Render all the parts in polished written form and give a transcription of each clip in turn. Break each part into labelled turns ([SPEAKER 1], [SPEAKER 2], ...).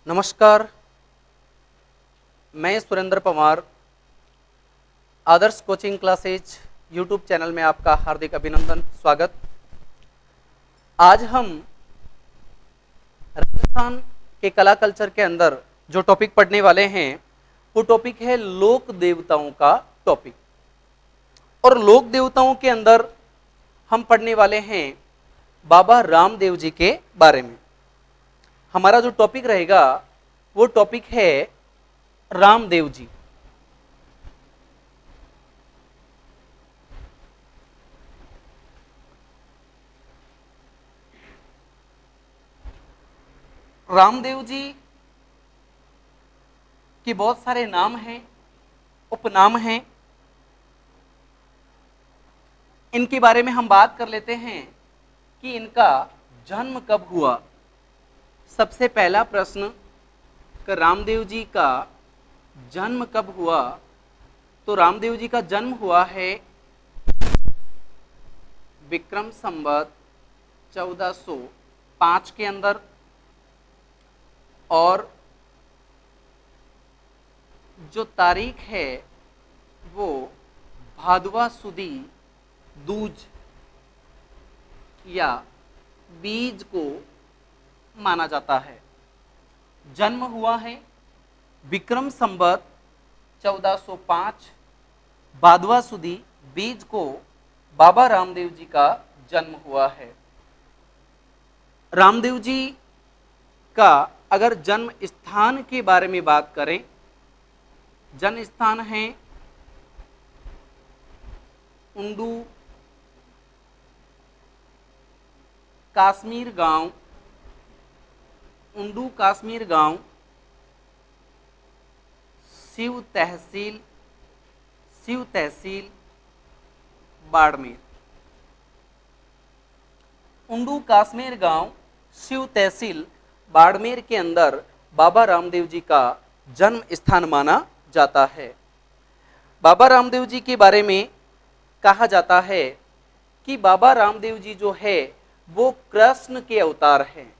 [SPEAKER 1] नमस्कार, मैं सुरेंद्र पवार आदर्श coaching classes YouTube channel में आपका हार्दिक अभिनंदन स्वागत। आज हम राजस्थान के कला कल्चर के अंदर जो टॉपिक पढ़ने वाले हैं वो टॉपिक है लोक देवताओं का टॉपिक। और लोक देवताओं के अंदर हम पढ़ने वाले हैं बाबा रामदेव जी के बारे में। हमारा जो टॉपिक रहेगा वो टॉपिक है रामदेव जी। रामदेव जी के बहुत सारे नाम हैं, उपनाम हैं। इनके बारे में हम बात कर लेते हैं कि इनका जन्म कब हुआ। सबसे पहला प्रश्न कि रामदेव जी का जन्म कब हुआ, तो रामदेव जी का जन्म हुआ है विक्रम संवत 1405 के अंदर। और जो तारीख है वो भादवा सुदी दूज या बीज को माना जाता है। जन्म हुआ है विक्रम संवत 1405 भादवा सुदी बीज को बाबा रामदेव जी का जन्म हुआ है। रामदेव जी का अगर जन्म स्थान के बारे में बात करें, जन्म स्थान है उंडू काश्मीर गांव, उंडू काश्मीर गांव, शिव तहसील बाड़मेर। उंडू काश्मीर गांव, शिव तहसील बाड़मेर के अंदर बाबा रामदेव जी का जन्म स्थान माना जाता है। बाबा रामदेव जी के बारे में कहा जाता है कि बाबा रामदेव जी जो है वो कृष्ण के अवतार हैं,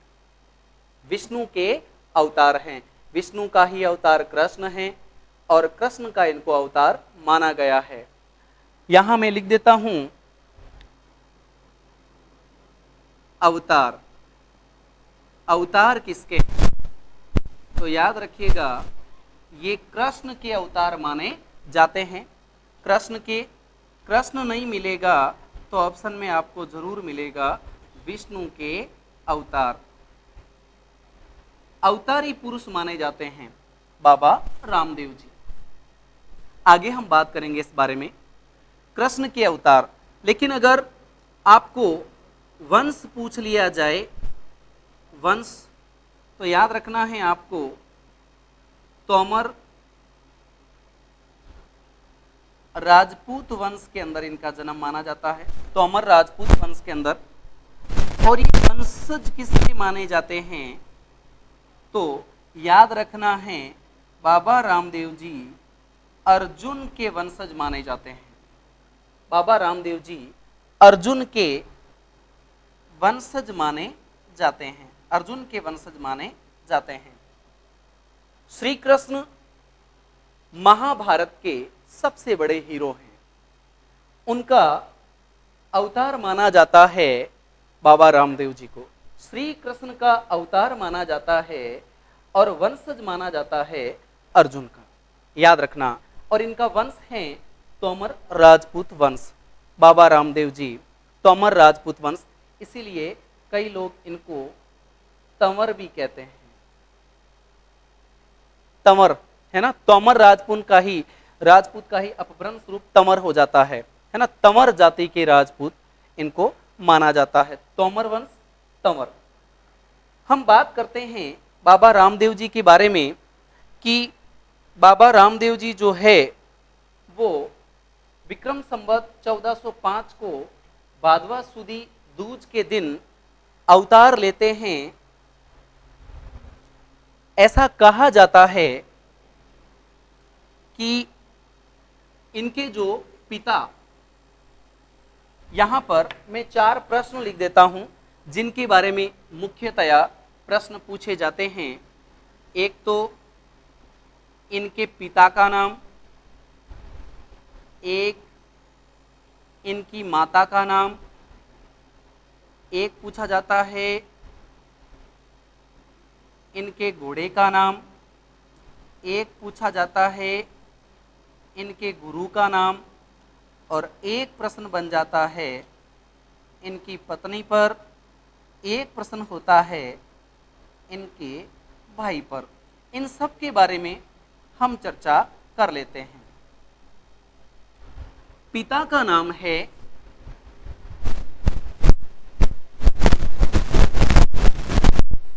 [SPEAKER 1] विष्णु के अवतार हैं। विष्णु का ही अवतार कृष्ण है और कृष्ण का इनको अवतार माना गया है। यहां मैं लिख देता हूं अवतार। अवतार किसके, तो याद रखिएगा ये कृष्ण के अवतार माने जाते हैं। कृष्ण के, कृष्ण नहीं मिलेगा तो ऑप्शन में आपको जरूर मिलेगा विष्णु के अवतार। अवतारी पुरुष माने जाते हैं बाबा रामदेव जी। आगे हम बात करेंगे इस बारे में, कृष्ण के अवतार। लेकिन अगर आपको वंश पूछ लिया जाए, वंश, तो याद रखना है आपको तोमर राजपूत वंश के अंदर इनका जन्म माना जाता है, तोमर राजपूत वंश के अंदर। और ये वंशज किसके माने जाते हैं, तो याद रखना है बाबा रामदेव जी अर्जुन के वंशज माने जाते हैं। बाबा रामदेव जी अर्जुन के वंशज माने जाते हैं, अर्जुन के वंशज माने जाते हैं। श्री कृष्ण महाभारत के सबसे बड़े हीरो हैं, उनका अवतार माना जाता है बाबा रामदेव जी को। श्री कृष्ण का अवतार माना जाता है और वंशज माना जाता है अर्जुन का, याद रखना। और इनका वंश है तोमर राजपूत वंश। बाबा रामदेव जी तोमर राजपूत वंश, इसीलिए कई लोग इनको तंवर भी कहते हैं। तंवर है ना, तोमर राजपूत का ही अपभ्रंश रूप तंवर हो जाता है ना। तंवर जाति के राजपूत इनको माना जाता है, तोमर वंश, तंवर। हम बात करते हैं बाबा रामदेव जी के बारे में कि बाबा रामदेव जी जो है वो विक्रम संवत 1405 को भादवा सुदी दूज के दिन अवतार लेते हैं। ऐसा कहा जाता है कि इनके जो पिता, यहां पर मैं 4 प्रश्न लिख देता हूं जिनके बारे में मुख्यतया प्रश्न पूछे जाते हैं। एक तो इनके पिता का नाम, एक इनकी माता का नाम, एक पूछा जाता है इनके घोड़े का नाम, एक पूछा जाता है इनके गुरु का नाम, और एक प्रश्न बन जाता है इनकी पत्नी पर, एक प्रश्न होता है इनके भाई पर। इन सब के बारे में हम चर्चा कर लेते हैं। पिता का नाम है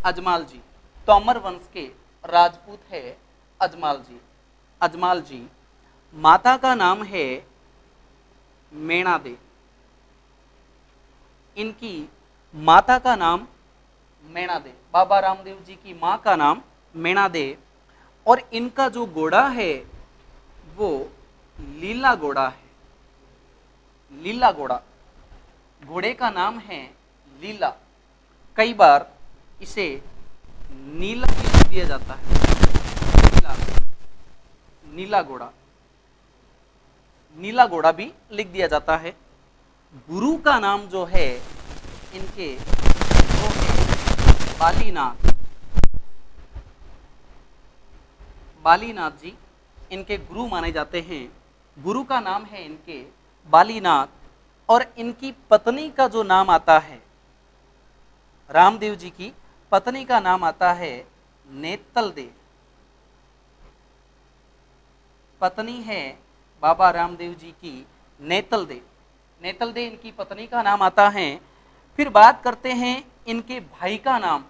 [SPEAKER 1] अजमाल जी, तोमर वंश के राजपूत है अजमाल जी। अजमाल जी। माता का नाम है मेणा दे, इनकी माता का नाम मेणा दे, बाबा रामदेव जी की मां का नाम मेणा दे, और इनका जो घोड़ा है वो लीला घोड़ा है। लीला घोड़ा, घोड़े का नाम है लीला। कई बार इसे नीला भी लिख दिया जाता है, नीला, नीला घोड़ा, नीला घोड़ा भी लिख दिया जाता है। गुरु का नाम जो है इनके वो है बालीनाथ। बालीनाथ जी इनके गुरु माने जाते हैं। गुरु का नाम है इनके बालीनाथ, और इनकी पत्नी का जो नाम आता है, रामदेव जी की पत्नी का नाम आता है नेतल दे। पत्नी है बाबा रामदेव जी की नेतल दे। नेतल दे इनकी पत्नी का नाम आता है। फिर बात करते हैं इनके भाई का नाम,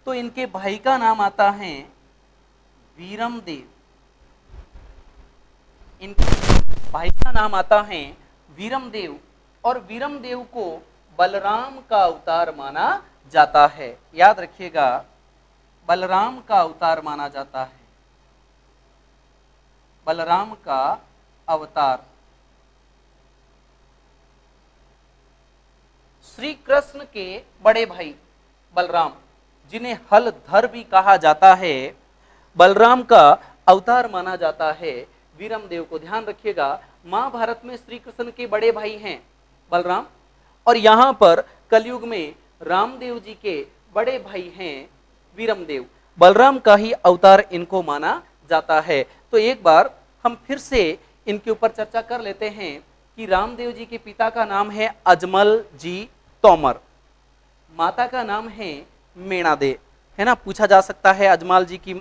[SPEAKER 1] तो इनके भाई का नाम आता है वीरम देव। इनके भाई का नाम आता है वीरम देव, और वीरम देव को बलराम का अवतार माना जाता है। याद रखिएगा, बलराम का अवतार माना जाता है, बलराम का अवतार। श्री कृष्ण के बड़े भाई बलराम, जिन्हें हलधर भी कहा जाता है, बलराम का अवतार माना जाता है वीरम देव को। ध्यान रखिएगा, महाभारत में श्री कृष्ण के बड़े भाई हैं बलराम, और यहाँ पर कलयुग में रामदेव जी के बड़े भाई हैं वीरम देव। बलराम का ही अवतार इनको माना जाता है। तो एक बार हम फिर से इनके ऊपर चर्चा कर लेते हैं कि रामदेव जी के पिता का नाम है अजमल जी तोमर, माता का नाम है मेणा दे, है ना। पूछा जा सकता है अजमल जी की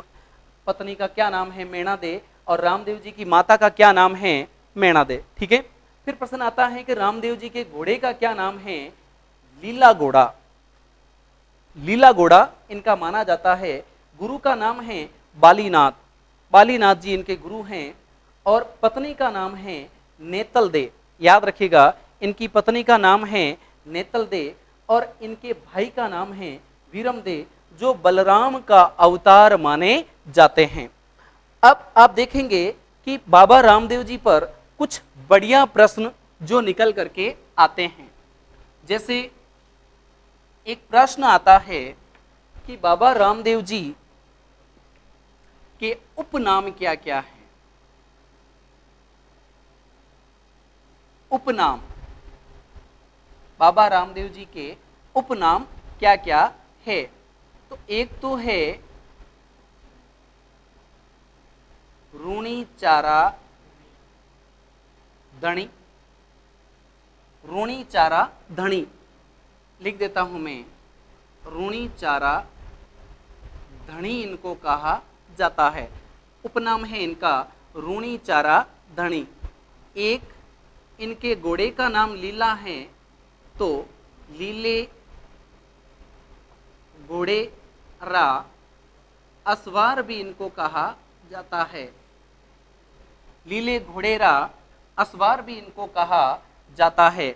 [SPEAKER 1] पत्नी का क्या नाम है, मेणा दे, और रामदेव जी की माता का क्या नाम है, मेणा दे। ठीक है। फिर प्रश्न आता है कि रामदेव जी के घोड़े का क्या नाम है, लीला घोड़ा। लीला घोड़ा इनका माना जाता है। गुरु का नाम है बालीनाथ, बालीनाथ जी इनके गुरु हैं, और पत्नी का नाम है नेतल दे। याद रखिएगा, इनकी पत्नी का नाम है नेतल दे, और इनके भाई का नाम है वीरम दे, जो बलराम का अवतार माने जाते हैं। अब आप देखेंगे कि बाबा रामदेव जी पर कुछ बढ़िया प्रश्न जो निकल करके आते हैं। जैसे एक प्रश्न आता है कि बाबा रामदेव जी के उपनाम क्या क्या है। उपनाम, बाबा रामदेव जी के उपनाम क्या क्या है। तो एक तो है रूणी चारा धनी, रूणी चारा धनी लिख देता हूं मैं, रूणी चारा धनी इनको कहा जाता है। उपनाम है इनका रूणी चारा धनी। एक इनके घोड़े का नाम लीला है, तो लीले घोड़े रा, असवार भी इनको कहा जाता है। लीले घोड़ेरा, असवार भी इनको कहा जाता है।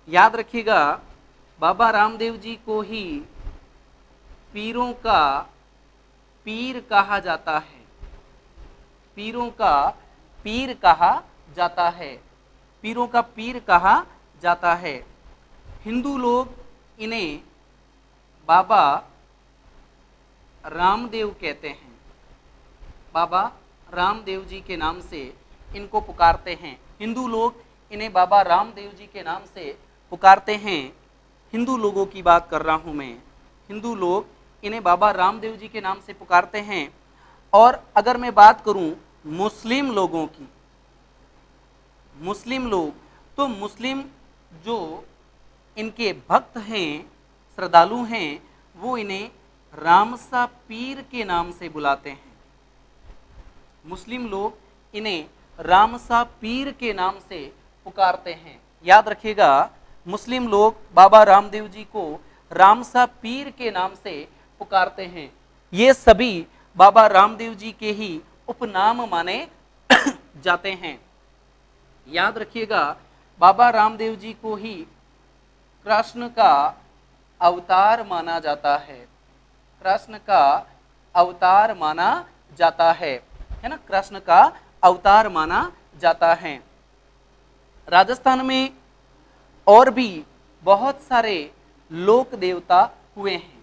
[SPEAKER 1] याद रखिएगा, बाबा रामदेव जी को ही पीरों का पीर कहा जाता है, पीरों का पीर कहा जाता है, पीरों का पीर कहा जाता है। हिंदू लोग इन्हें बाबा रामदेव कहते हैं, बाबा रामदेव जी के नाम से इनको पुकारते हैं। हिंदू लोग इन्हें बाबा रामदेव जी के नाम से पुकारते हैं। हिंदू लोगों की बात कर रहा हूं मैं, हिंदू लोग इन्हें बाबा रामदेव जी के नाम से पुकारते हैं। और अगर मैं बात करूं मुस्लिम लोगों की, मुस्लिम लोग, तो मुस्लिम जो इनके भक्त हैं, श्रद्धालु हैं, वो इन्हें रामसा पीर के नाम से बुलाते हैं। मुस्लिम लोग इन्हें रामसा पीर के नाम से पुकारते हैं। याद रखिएगा, मुस्लिम लोग बाबा रामदेव जी को रामसा पीर के नाम से पुकारते हैं। ये सभी बाबा रामदेव जी के ही उपनाम माने जाते हैं। याद रखिएगा, बाबा रामदेव जी को ही कृष्ण का अवतार माना जाता है। कृष्ण का अवतार माना जाता है ना, कृष्ण का अवतार माना जाता है। राजस्थान में और भी बहुत सारे लोक देवता हुए हैं,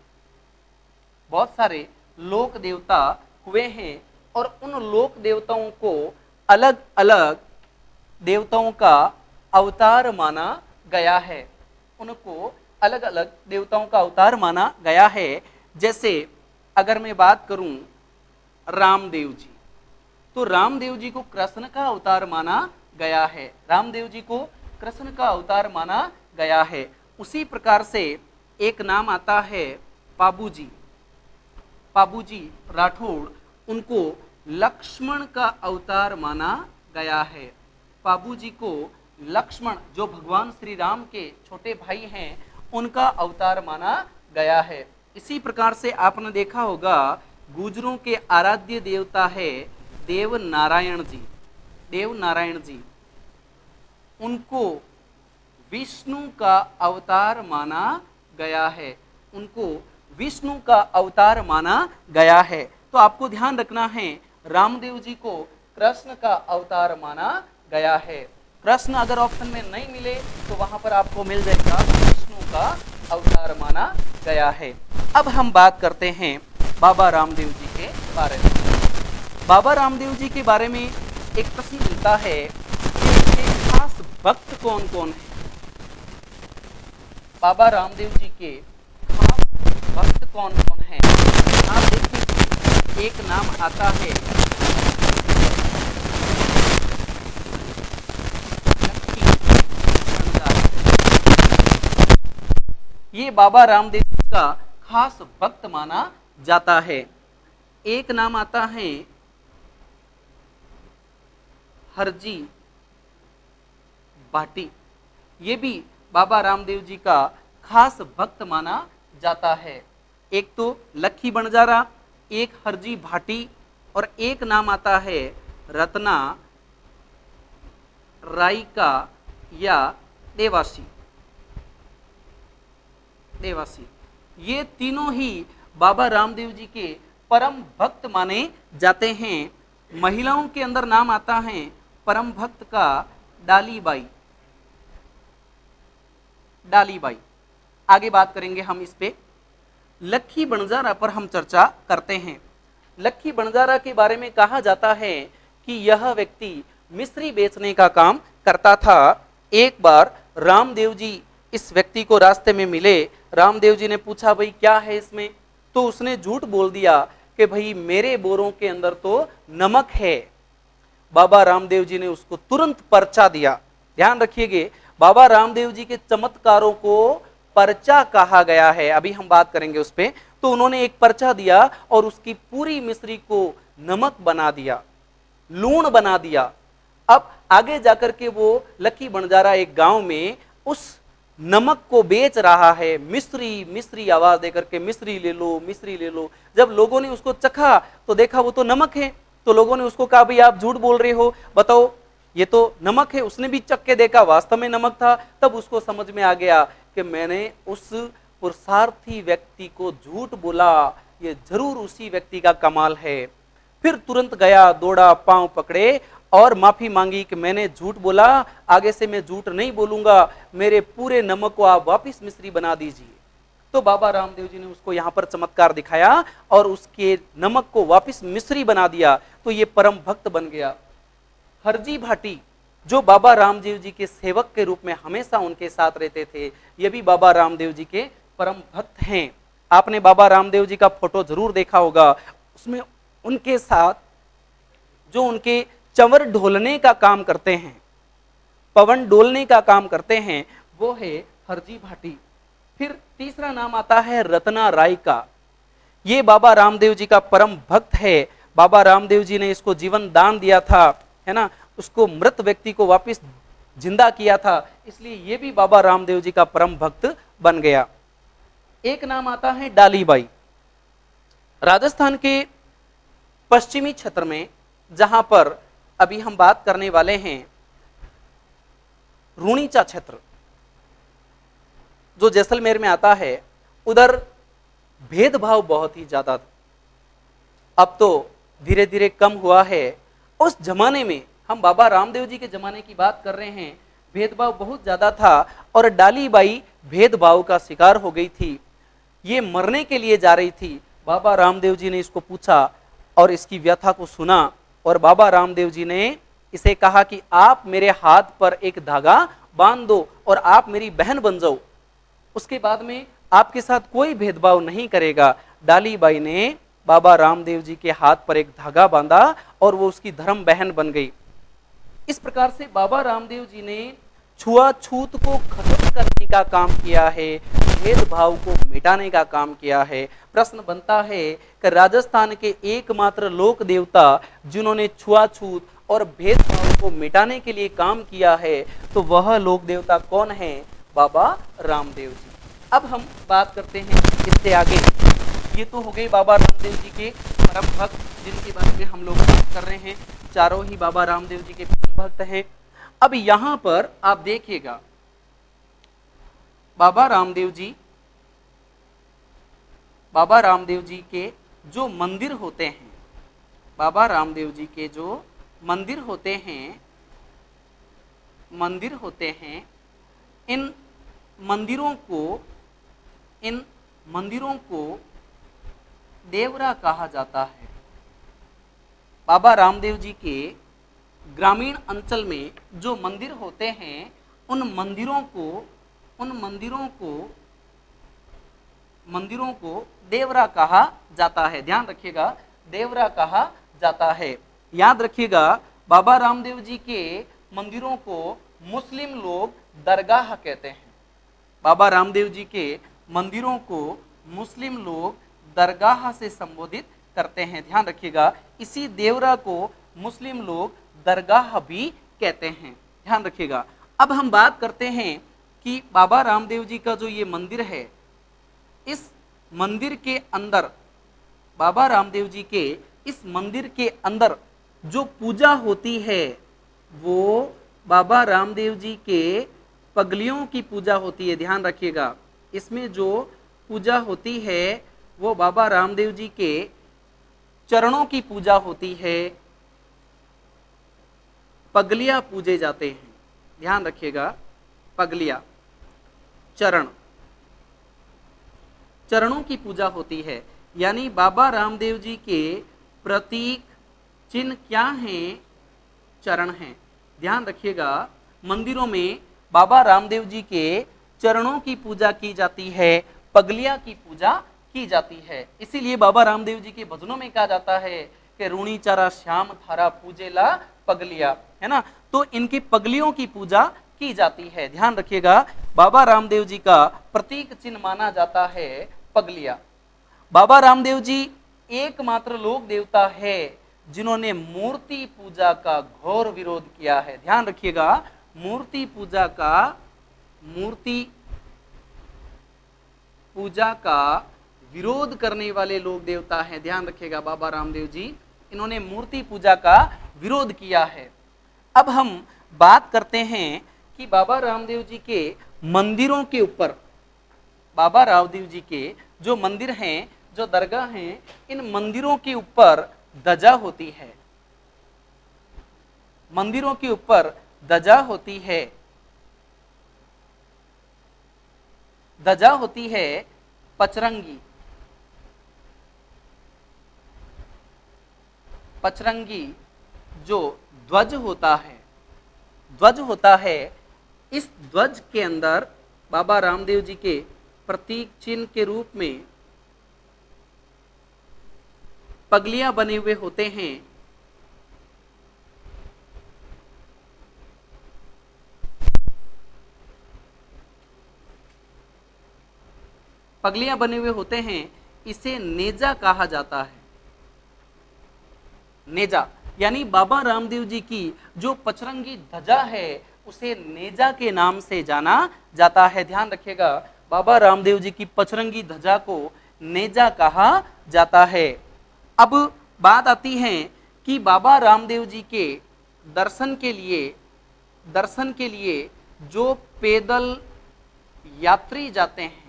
[SPEAKER 1] बहुत सारे लोक देवता हुए हैं, और उन लोक देवताओं को अलग अलग देवताओं का अवतार माना गया है। उनको अलग अलग देवताओं का अवतार माना गया है। जैसे अगर मैं बात करूं रामदेव जी, तो रामदेव जी को कृष्ण का अवतार माना गया है। रामदेव जी को कृष्ण का अवतार माना गया है। उसी प्रकार से एक नाम आता है पाबूजी, पाबूजी राठौड़, उनको लक्ष्मण का अवतार माना गया है। पाबूजी को लक्ष्मण, जो भगवान श्री राम के छोटे भाई हैं, उनका अवतार माना गया है। इसी प्रकार से आपने देखा होगा गुजरों के आराध्य देवता है देव नारायण जी। देव नारायण जी, उनको विष्णु का अवतार माना गया है। उनको विष्णु का अवतार माना गया है। तो आपको ध्यान रखना है, रामदेव जी को कृष्ण का अवतार माना गया है। कृष्ण अगर ऑप्शन में नहीं मिले तो वहां पर आपको मिल जाएगा विष्णु का अवतार माना गया है। अब हम बात करते हैं बाबा रामदेव जी के बारे में। बाबा रामदेव जी के बारे में एक प्रश्न मिलता है कि इनके खास भक्त कौन कौन है। बाबा रामदेव जी के खास भक्त कौन कौन है। आप देखिए, एक नाम आता है ये बाबा रामदेव जी का खास भक्त माना जाता है। एक नाम आता है हरजी भाटी, ये भी बाबा रामदेव जी का खास भक्त माना जाता है। एक तो लखी बंजारा, एक हरजी भाटी, और एक नाम आता है रत्ना रायका या देवासी। देवासी, ये तीनों ही बाबा रामदेव जी के परम भक्त माने जाते हैं। महिलाओं के अंदर नाम आता है परम भक्त का डालीबाई। डालीबाई, आगे बात करेंगे हम इस पे। लखी बंजारा पर हम चर्चा करते हैं। लखी बंजारा के बारे में कहा जाता है कि यह व्यक्ति मिश्री बेचने का काम करता था। एक बार रामदेव जी इस व्यक्ति को रास्ते में मिले। रामदेव जी ने पूछा, भाई क्या है इसमें? तो उसने झूठ बोल दिया कि भाई मेरे बोरों के अंदर तो नमक है। बाबा रामदेव जी ने उसको तुरंत पर्चा दिया। ध्यान रखिएगा, बाबा रामदेव जी के चमत्कारों को पर्चा कहा गया है। अभी हम बात करेंगे उस पे। तो उन्होंने एक पर्चा दिया और उसकी पूरी मिश्री को नमक बना दिया, लूण बना दिया। अब आगे जाकर के वो लकी बंजारा एक गांव में उस नमक को बेच रहा है। मिश्री मिश्री आवाज देकर के, मिश्री ले लो, मिश्री ले लो। जब लोगों ने उसको चखा तो देखा वो तो नमक है। तो लोगों ने उसको कहा, भाई आप झूठ बोल रहे हो, बताओ ये तो नमक है। उसने भी चख के देखा, वास्तव में नमक था। तब उसको समझ में आ गया कि मैंने उस पुरुषार्थी व्यक्ति को झूठ बोला, ये जरूर उसी व्यक्ति का कमाल है। फिर तुरंत गया, दौड़ा, पांव पकड़े और माफी मांगी कि मैंने झूठ बोला, आगे से मैं झूठ नहीं बोलूंगा, मेरे पूरे नमक को आप वापिस मिश्री बना दीजिए। तो बाबा रामदेव जी ने उसको यहाँ पर चमत्कार दिखाया और उसके नमक को वापस मिश्री बना दिया, तो ये परम भक्त बन गया। हरजी भाटी जो बाबा रामदेव जी के सेवक के रूप में हमेशा उनके साथ रहते थे, ये भी बाबा रामदेव जी के परम भक्त हैं। आपने बाबा रामदेव जी का फोटो जरूर देखा होगा, उसमें उनके साथ जो उनके चंवर ढोलने का काम करते हैं, पवन डोलने का काम करते हैं, वो है हरजी भाटी। फिर तीसरा नाम आता है रत्ना राय का। ये बाबा रामदेव जी का परम भक्त है। बाबा रामदेव जी ने इसको जीवन दान दिया था, है ना, उसको मृत व्यक्ति को वापस जिंदा किया था, इसलिए ये भी बाबा रामदेव जी का परम भक्त बन गया। एक नाम आता है डालीबाई। राजस्थान के पश्चिमी क्षेत्र में, जहां पर अभी हम बात करने वाले हैं, रूणीचा क्षेत्र जो जैसलमेर में आता है, उधर भेदभाव बहुत ही ज्यादा था। अब तो धीरे धीरे कम हुआ है। उस जमाने में, हम बाबा रामदेव जी के जमाने की बात कर रहे हैं, भेदभाव बहुत ज्यादा था और डालीबाई भेदभाव का शिकार हो गई थी। ये मरने के लिए जा रही थी। बाबा रामदेव जी ने इसको पूछा और इसकी व्यथा को सुना और बाबा रामदेव जी ने इसे कहा कि आप मेरे हाथ पर एक धागा बांध दो और आप मेरी बहन बन जाओ, उसके बाद में आपके साथ कोई भेदभाव नहीं करेगा। डालीबाई ने बाबा रामदेव जी के हाथ पर एक धागा बांधा और वो उसकी धर्म बहन बन गई। इस प्रकार से बाबा रामदेव जी ने छुआछूत को खत्म करने का काम किया है, भेदभाव को मिटाने का काम किया है। प्रश्न बनता है कि राजस्थान के एकमात्र लोक देवता जिन्होंने छुआछूत और भेदभाव को मिटाने के लिए काम किया है, तो वह लोक देवता कौन है? बाबा रामदेव जी। अब हम बात करते हैं इससे आगे। ये तो हो गए बाबा रामदेव जी के परम भक्त, जिनके बारे में हम लोग बात कर रहे हैं। चारों ही बाबा रामदेव जी के परम भक्त हैं। अब यहां पर आप देखिएगा, बाबा रामदेव जी के जो मंदिर होते हैं, बाबा रामदेव जी के जो मंदिर होते हैं, इन मंदिरों को देवरा कहा जाता है। बाबा रामदेव जी के ग्रामीण अंचल में जो मंदिर होते हैं, उन मंदिरों को देवरा कहा जाता है। ध्यान रखिएगा, देवरा कहा जाता है। याद रखिएगा, बाबा रामदेव जी के मंदिरों को मुस्लिम लोग दरगाह कहते हैं। बाबा रामदेव जी के मंदिरों को मुस्लिम लोग दरगाह से संबोधित करते हैं। ध्यान रखिएगा, इसी देवरा को मुस्लिम लोग दरगाह भी कहते हैं। ध्यान रखिएगा। अब हम बात करते हैं कि बाबा रामदेव जी का जो ये मंदिर है, इस मंदिर के अंदर, बाबा रामदेव जी के इस मंदिर के अंदर जो पूजा होती है, वो बाबा रामदेव जी के पगलियों की पूजा होती है। ध्यान रखिएगा, इसमें जो पूजा होती है वो बाबा रामदेव जी के चरणों की पूजा होती है, पगलियां पूजे जाते हैं। ध्यान रखिएगा, पगलियां, चरणों की पूजा होती है। यानी बाबा रामदेव जी के प्रतीक चिन्ह क्या हैं? चरण हैं। ध्यान रखिएगा, मंदिरों में बाबा रामदेव जी के चरणों की पूजा की जाती है, पगलियां की पूजा की जाती है। इसीलिए बाबा रामदेव जी के भजनों में कहा जाता है कि रूणी चारा श्याम थारा पूजेला पगलिया, है ना। तो इनकी पगलियों की पूजा की जाती है। ध्यान रखिएगा, बाबा रामदेव जी का प्रतीक चिन्ह माना जाता है पगलिया। बाबा रामदेव जी एकमात्र लोक देवता है जिन्होंने मूर्ति पूजा का घोर विरोध किया है। ध्यान रखिएगा, मूर्ति पूजा का विरोध करने वाले लोक देवता हैं। ध्यान रखिएगा, बाबा रामदेव जी, इन्होंने मूर्ति पूजा का विरोध किया है। अब हम बात करते हैं कि बाबा रामदेव जी के मंदिरों के ऊपर, बाबा रामदेव जी के जो मंदिर हैं, जो दरगाह हैं, इन मंदिरों के ऊपर ध्वजा होती है। मंदिरों के ऊपर ध्वजा होती है। ध्वजा होती है पचरंगी, पचरंगी जो ध्वज होता है, इस ध्वज के अंदर बाबा रामदेव जी के प्रतीक चिन्ह के रूप में पगलियां बने हुए होते हैं। पगलियां बने हुए होते हैं, इसे नेजा कहा जाता है। नेजा यानी बाबा रामदेव जी की जो पचरंगी ध्वजा है उसे नेजा के नाम से जाना जाता है। ध्यान रखिएगा, बाबा रामदेव जी की पचरंगी ध्वजा को नेजा कहा जाता है। अब बात आती है कि बाबा रामदेव जी के दर्शन के लिए जो पैदल यात्री जाते हैं,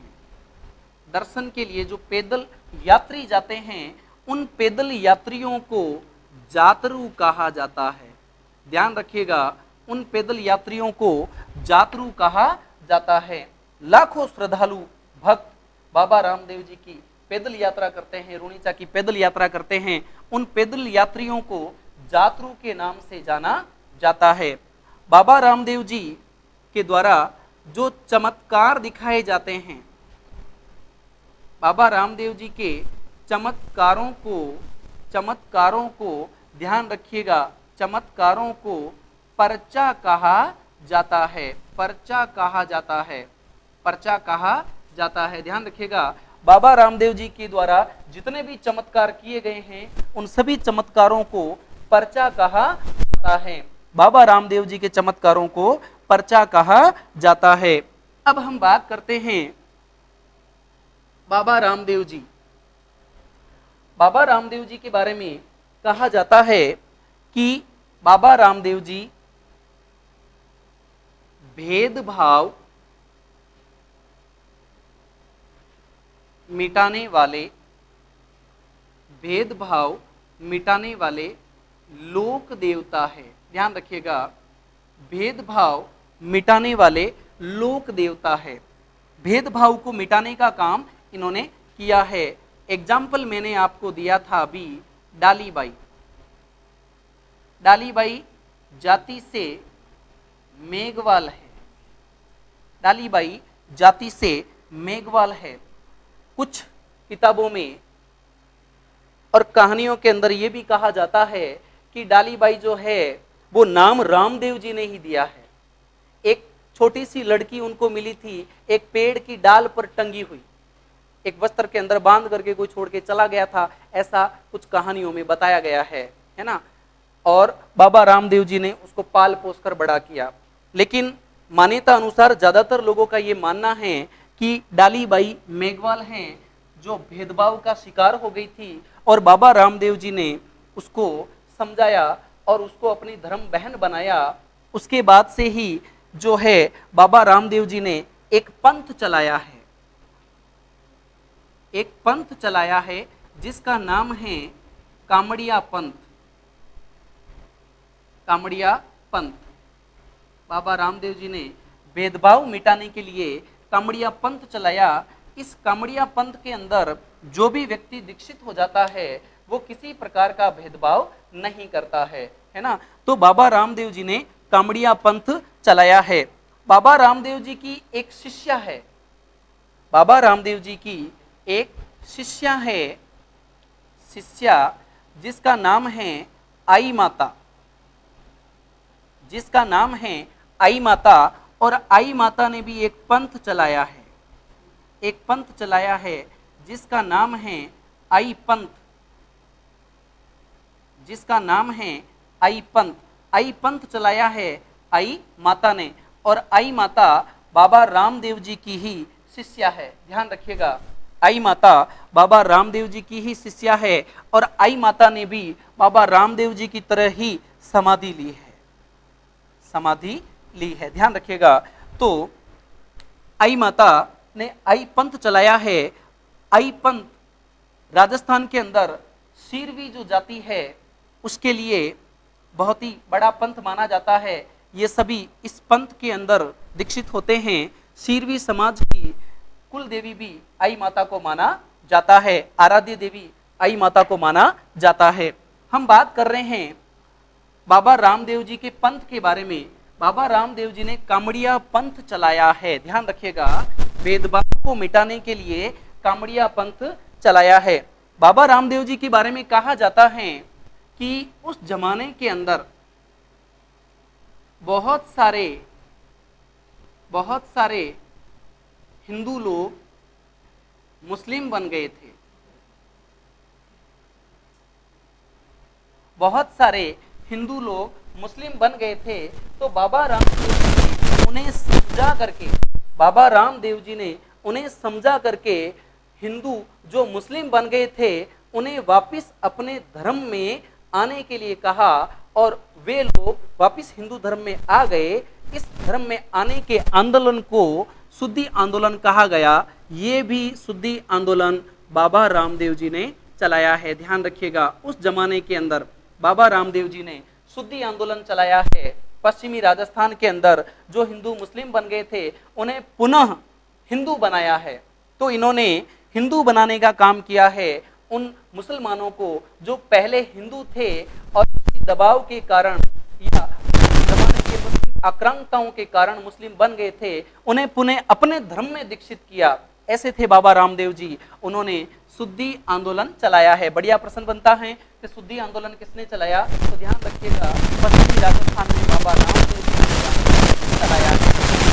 [SPEAKER 1] दर्शन के लिए जो पैदल यात्री जाते हैं, उन पैदल यात्रियों को जातरू कहा जाता है। ध्यान रखिएगा, उन पैदल यात्रियों को जातरू कहा जाता है। लाखों श्रद्धालु भक्त बाबा रामदेव जी की पैदल यात्रा करते हैं, रुणीचा की पैदल यात्रा करते हैं, उन पैदल यात्रियों को जातरू के नाम से जाना जाता है। बाबा रामदेव जी के द्वारा जो चमत्कार दिखाए जाते हैं, बाबा रामदेव जी के चमत्कारों को ध्यान रखिएगा, चमत्कारों को पर्चा कहा जाता है। पर्चा कहा जाता है, पर्चा कहा जाता है। ध्यान रखिएगा, बाबा रामदेव जी के द्वारा जितने भी चमत्कार किए गए हैं उन सभी चमत्कारों को पर्चा कहा जाता है। बाबा रामदेव जी के चमत्कारों को पर्चा कहा जाता है। अब हम बात करते हैं बाबा रामदेव जी। बाबा रामदेव जी के बारे में कहा जाता है कि बाबा रामदेव जी भेदभाव मिटाने वाले लोक देवता है। ध्यान रखिएगा, भेदभाव मिटाने वाले लोक देवता है। भेदभाव को मिटाने का काम इन्होंने किया है। एग्जाम्पल मैंने आपको दिया था अभी, डालीबाई। डालीबाई जाति से मेघवाल है, डालीबाई जाति से मेघवाल है। कुछ किताबों में और कहानियों के अंदर यह भी कहा जाता है कि डालीबाई जो है वो नाम रामदेव जी ने ही दिया है। एक छोटी सी लड़की उनको मिली थी, एक पेड़ की डाल पर टंगी हुई, एक वस्त्र के अंदर बांध करके कोई छोड़ के चला गया था, ऐसा कुछ कहानियों में बताया गया है ना। और बाबा रामदेव जी ने उसको पाल पोस कर बड़ा किया। लेकिन मान्यता अनुसार ज्यादातर लोगों का ये मानना है कि डालीबाई मेघवाल हैं जो भेदभाव का शिकार हो गई थी और बाबा रामदेव जी ने उसको समझाया और उसको अपनी धर्म बहन बनाया। उसके बाद से ही जो है बाबा रामदेव जी ने एक पंथ चलाया है, एक पंथ चलाया है जिसका नाम है कामड़िया पंथ। कामड़िया पंथ, बाबा रामदेव जी ने भेदभाव मिटाने के लिए कामड़िया पंथ चलाया। इस कामड़िया पंथ के अंदर जो भी व्यक्ति दीक्षित हो जाता है वो किसी प्रकार का भेदभाव नहीं करता है ना। तो बाबा रामदेव जी ने कामड़िया पंथ चलाया है। बाबा रामदेव जी की एक शिष्या है, बाबा रामदेव जी की एक शिष्या है, शिष्या जिसका नाम है आई माता, जिसका नाम है आई माता। और आई माता ने भी एक पंथ चलाया है, एक पंथ चलाया है जिसका नाम है आई पंथ, जिसका नाम है आई पंथ। आई पंथ चलाया है आई माता ने, और आई माता बाबा रामदेव जी की ही शिष्या है। ध्यान रखिएगा, आई माता बाबा रामदेव जी की ही शिष्या है और आई माता ने भी बाबा रामदेव जी की तरह ही समाधि ली है, समाधि ली है। ध्यान रखिएगा, तो आई माता ने आई पंथ चलाया है। आई पंथ राजस्थान के अंदर सीरवी जो जाति है उसके लिए बहुत ही बड़ा पंथ माना जाता है। ये सभी इस पंथ के अंदर दीक्षित होते हैं। सीरवी समाज की कुल देवी भी आई माता को माना जाता है, आराध्य देवी आई माता को माना जाता है। हम बात कर रहे हैं बाबा रामदेव जी के पंथ के बारे में। बाबा रामदेव जी ने कामड़िया पंथ चलाया है, ध्यान रखिएगा, भेदभाव को मिटाने के लिए कामड़िया पंथ चलाया है। बाबा रामदेव जी के बारे में कहा जाता है कि उस जमाने के अंदर बहुत सारे हिंदू लोग मुस्लिम बन गए थे। बहुत सारे हिंदू लोग मुस्लिम बन गए थे, तो बाबा रामदेव जी ने उन्हें समझा करके, बाबा रामदेव जी ने उन्हें समझा करके हिंदू जो मुस्लिम बन गए थे उन्हें वापस अपने धर्म में आने के लिए कहा, और वे लोग वापस हिंदू धर्म में आ गए। इस धर्म में आने के आंदोलन को शुद्धि आंदोलन कहा गया। ये भी शुद्धि आंदोलन बाबा रामदेव जी ने चलाया है, ध्यान रखिएगा। उस जमाने के अंदर बाबा रामदेव जी ने शुद्धि आंदोलन चलाया है। पश्चिमी राजस्थान के अंदर जो हिंदू मुस्लिम बन गए थे उन्हें पुनः हिंदू बनाया है। तो इन्होंने हिंदू बनाने का काम किया है। उन मुसलमानों को जो पहले हिंदू थे और दबाव के कारण या जमाने के मुस्लिम आक्रांताओं के कारण मुस्लिम बन गए थे, उन्हें पुनः अपने धर्म में दीक्षित किया। ऐसे थे बाबा रामदेव जी। उन्होंने शुद्धि आंदोलन चलाया है। बढ़िया प्रश्न बनता है कि शुद्धि आंदोलन किसने चलाया, तो ध्यान रखिएगा पश्चिमी राजस्थान में बाबा रामदेव जी ने चलाया है।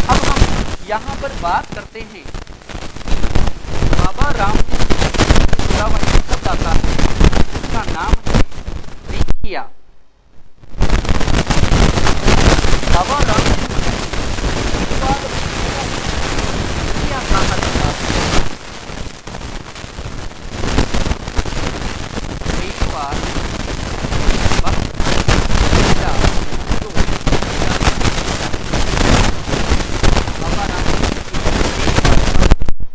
[SPEAKER 1] अब हम यहाँ पर बात करते हैं बाबा रामदेव जी से जुड़ा हुआ एक शब्द आता है, उसका नाम है रेखिया। बाबा रामदेव जी कहा जाता है।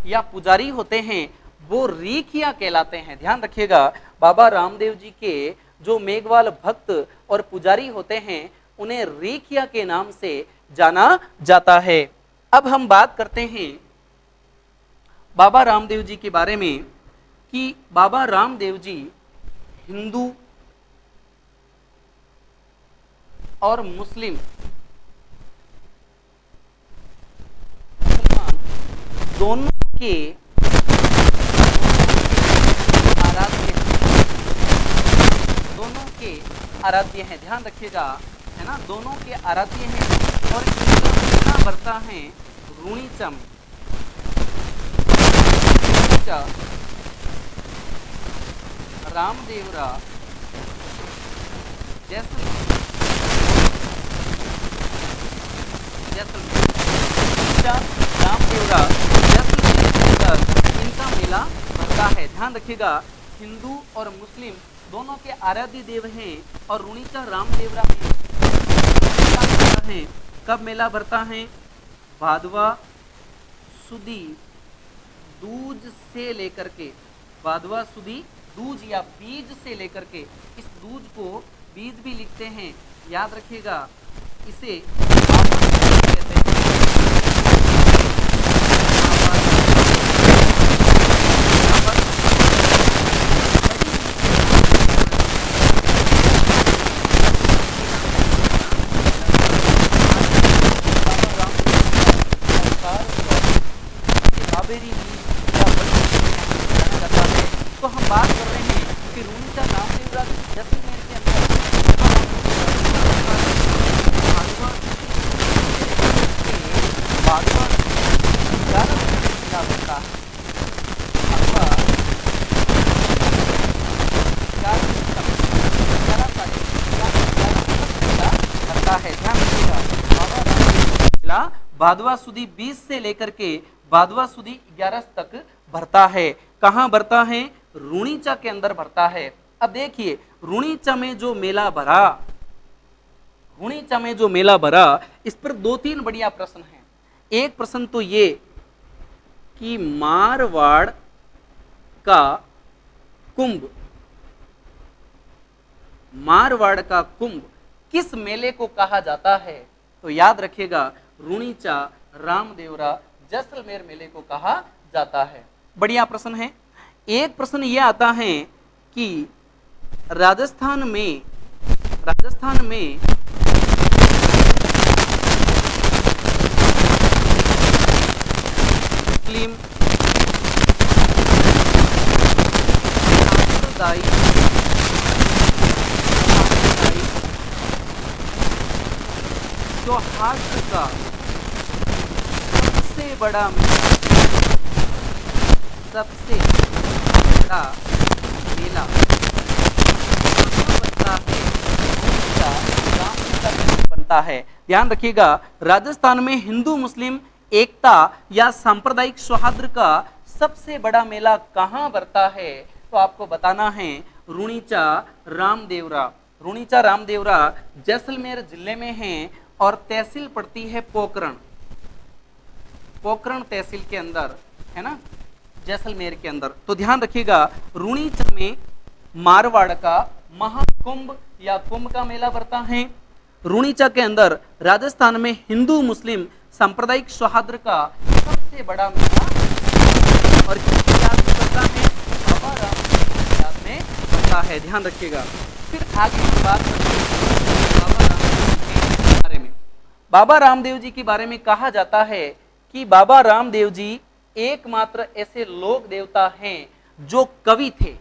[SPEAKER 1] या पुजारी होते हैं वो रेखिया कहलाते हैं, ध्यान रखिएगा। बाबा रामदेव जी के जो मेघवाल भक्त और पुजारी होते हैं उन्हें रेखिया के नाम से जाना जाता है। अब हम बात करते हैं बाबा रामदेव जी के बारे में कि बाबा रामदेव जी हिंदू और मुस्लिम दोनों के आराध्य, दोनों के आराध्य हैं, ध्यान रखिएगा, है ना, दोनों के आराध्य हैं। और इनका मेला बढ़ता है रूणीचम, रामदेवरा, जैसलमेर, रामदेवरा जैसलमेर के अंदर इनका मेला बढ़ता है। ध्यान रखिएगा, हिंदू और मुस्लिम दोनों के आराध्य देव हैं। और रूणीचा रामदेवरा में है, कब मेला भरता है, भादवा सुदी दूज से लेकर के, भादवा सुदी दूज या बीज से लेकर के, इस दूज को बीज भी लिखते हैं, याद रखिएगा, इसे कहते हैं। तो हम बात कर रहे हैं कि रूणीचा रामदेवरा जैसलमेर के अंदर भादवा सुदी 20 से लेकर के भादवा सुदी 11 तक भरता है। कहां भरता है, रूणीचा के अंदर भरता है। अब देखिए रूणीचा में जो मेला भरा, रूणीचा में जो मेला भरा, इस पर 2-3 बढ़िया प्रश्न हैं। एक प्रश्न तो ये कि मारवाड़ का कुंभ, मारवाड़ का कुंभ किस मेले को कहा जाता है, तो याद रखिएगा रूणीचा रामदेवरा जैसलमेर मेले को कहा जाता है। बढ़िया प्रश्न है। एक प्रश्न यह आता है कि राजस्थान में मुस्लिम सांप्रदायिक सौहार्द का सबसे बड़ा मेला बनता है। ध्यान रखिएगा, राजस्थान में हिंदू मुस्लिम एकता या सांप्रदायिक सौहार्द का सबसे बड़ा मेला कहां बढ़ता है? तो आपको बताना है रुणीचा रामदेवरा। रुणीचा रामदेवरा जैसलमेर जिले में है और तहसील पड़ती है पोखरण तहसील के अंदर, है ना, जैसलमेर के अंदर। तो ध्यान रखिएगा, रुणीचा में मारवाड़ का महाकुंभ या कुंभ का मेला बढ़ता है। रुणीचा के अंदर राजस्थान में हिंदू मुस्लिम सांप्रदायिक सौहार्द का सबसे बड़ा मेला और किसकी याद में बनता है? बाबा रामदेव की याद में बनता है। ध्यान रखिएगा। फिर आगे की बात करते हैं बाबा रामदेव जी के बारे में। बाबा रामदेव जी के बारे में कहा जाता है कि बाबा रामदेव जी एकमात्र ऐसे लोक देवता हैं जो कवि थे।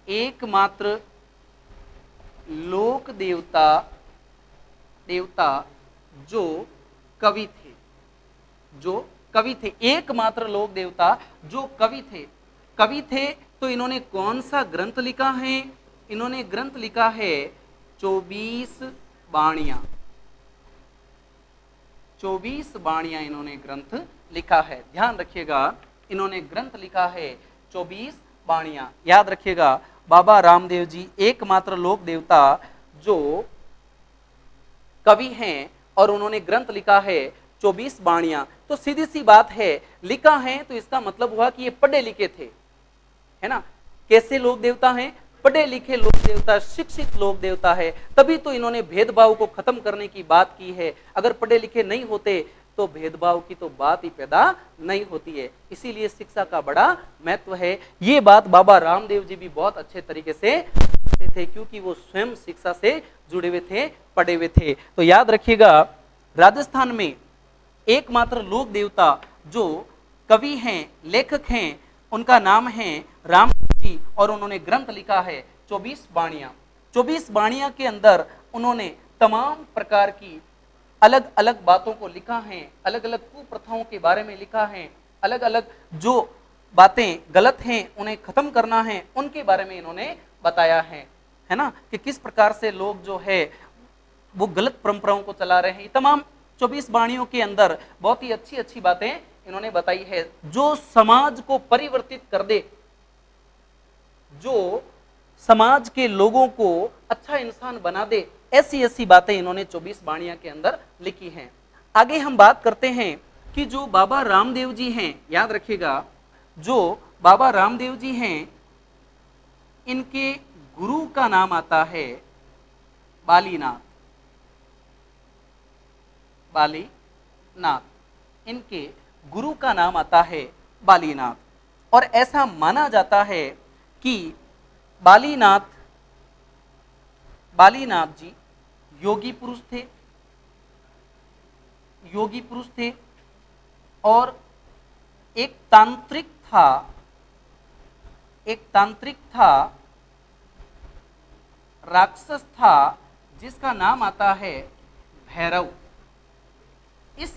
[SPEAKER 1] एकमात्र लोक देवता जो कवि थे, एकमात्र लोक देवता जो कवि थे। तो इन्होंने कौन सा ग्रंथ लिखा है? इन्होंने ग्रंथ लिखा है 24 बाणियां। 24 बाणियां इन्होंने ग्रंथ लिखा है। ध्यान रखिएगा, इन्होंने ग्रंथ लिखा है 24 बाणियां। याद रखिएगा, बाबा रामदेव जी एकमात्र लोक देवता जो कवि हैं और उन्होंने ग्रंथ लिखा है 24 बाणियां। तो सीधी सी बात है, लिखा है तो इसका मतलब हुआ कि ये पढ़े लिखे थे, है ना। कैसे लोक देवता हैं? पढ़े लिखे लोक देवता, शिक्षित लोक देवता है। तभी तो इन्होंने भेदभाव को खत्म करने की बात की है। अगर पढ़े लिखे नहीं होते तो भेदभाव की तो बात ही पैदा नहीं होती है। इसीलिए शिक्षा का बड़ा महत्व है। ये बात बाबा रामदेव जी भी बहुत अच्छे तरीके से जानते थे, क्योंकि वो स्वयं शिक्षा से जुड़े हुए थे, पढ़े हुए थे। तो याद रखिएगा, राजस्थान में एकमात्र लोक देवता जो कवि हैं, लेखक हैं, उनका नाम है रामदेव जी और उन्होंने ग्रंथ लिखा है 24 बाणियां। 24 बाणियां के अंदर उन्होंने तमाम प्रकार की अलग अलग बातों को लिखा है, अलग अलग कुप्रथाओं के बारे में लिखा है, अलग अलग जो बातें गलत हैं उन्हें खत्म करना है, उनके बारे में इन्होंने बताया है ना, कि किस प्रकार से लोग जो है वो गलत परंपराओं को चला रहे हैं। तमाम 24 बाणियों के अंदर बहुत ही अच्छी अच्छी बातें इन्होंने बताई है, जो समाज को परिवर्तित कर दे, जो समाज के लोगों को अच्छा इंसान बना दे, ऐसी ऐसी बातें इन्होंने 24 बाणियां के अंदर लिखी हैं। आगे हम बात करते हैं कि जो बाबा रामदेव जी हैं, याद रखिएगा, जो बाबा रामदेव जी हैं, इनके गुरु का नाम आता है बालीनाथ। इनके गुरु का नाम आता है बालीनाथ। और ऐसा माना जाता है कि बालीनाथ जी योगी पुरुष थे और एक तांत्रिक था, राक्षस था, जिसका नाम आता है भैरव। इस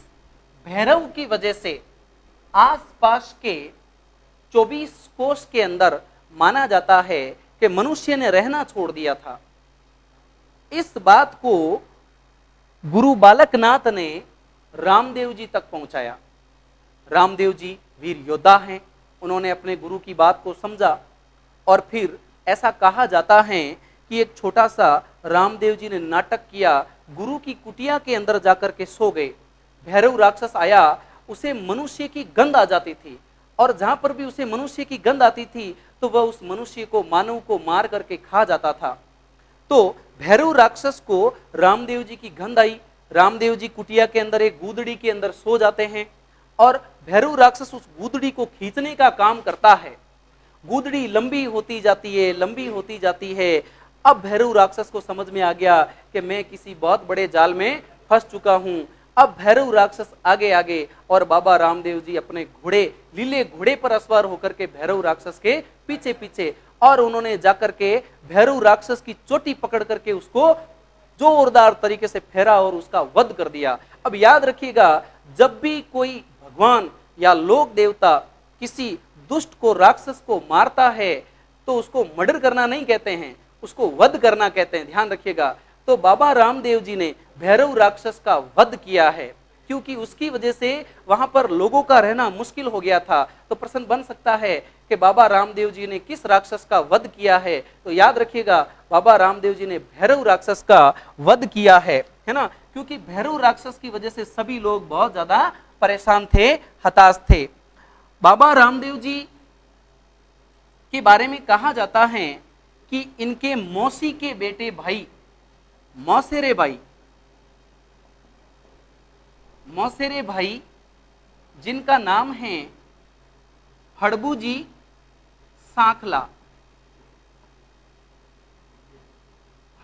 [SPEAKER 1] भैरव की वजह से आसपास के 24 कोष के अंदर माना जाता है कि मनुष्य ने रहना छोड़ दिया था। इस बात को गुरु बालकनाथ ने रामदेव जी तक पहुंचाया। रामदेव जी वीर योद्धा हैं, उन्होंने अपने गुरु की बात को समझा और फिर ऐसा कहा जाता है कि एक छोटा सा रामदेव जी ने नाटक किया, गुरु की कुटिया के अंदर जाकर के सो गए। भैरव राक्षस आया, उसे मनुष्य की गंध आ जाती थी और जहां पर भी उसे मनुष्य की गंध आती थी तो वह उस मनुष्य को, मानव को मार करके खा जाता था। तो भैरव राक्षस को रामदेव जी की गंध आई, रामदेव जी कुटिया के अंदर एक गूदड़ी के अंदर सो जाते हैं। और भैरव राक्षस उस गूदड़ी को खींचने का काम करता है। गूदड़ी लंबी होती जाती है, लंबी होती जाती है। अब भैरव राक्षस को समझ में आ गया कि मैं किसी बहुत बड़े जाल में फंस चुका हूं। अब भैरव राक्षस आगे आगे और बाबा रामदेव जी अपने घोड़े, लीले घोड़े पर असवार होकर के भैरव राक्षस के पीछे पीछे, और उन्होंने जाकर के भैरव राक्षस की चोटी पकड़ करके उसको जोरदार तरीके से फेरा और उसका वध कर दिया। अब याद रखिएगा, जब भी कोई भगवान या लोक देवता किसी दुष्ट को, राक्षस को मारता है तो उसको मर्डर करना नहीं कहते हैं, उसको वध करना कहते हैं, ध्यान रखिएगा। तो बाबा रामदेव जी ने भैरव राक्षस का वध किया है, क्योंकि उसकी वजह से वहां पर लोगों का रहना मुश्किल हो गया था। तो प्रश्न बन सकता है कि बाबा रामदेव जी ने किस राक्षस का वध किया है? तो याद रखिएगा, बाबा रामदेव जी ने भैरव राक्षस का वध किया है ना, क्योंकि भैरव राक्षस की वजह से सभी लोग बहुत ज्यादा परेशान थे, हताश थे। बाबा रामदेव जी के बारे में कहा जाता है कि इनके मौसी के बेटे भाई, मौसेरे भाई, मौसेरे भाई जिनका नाम है हड़बूजी सांखला,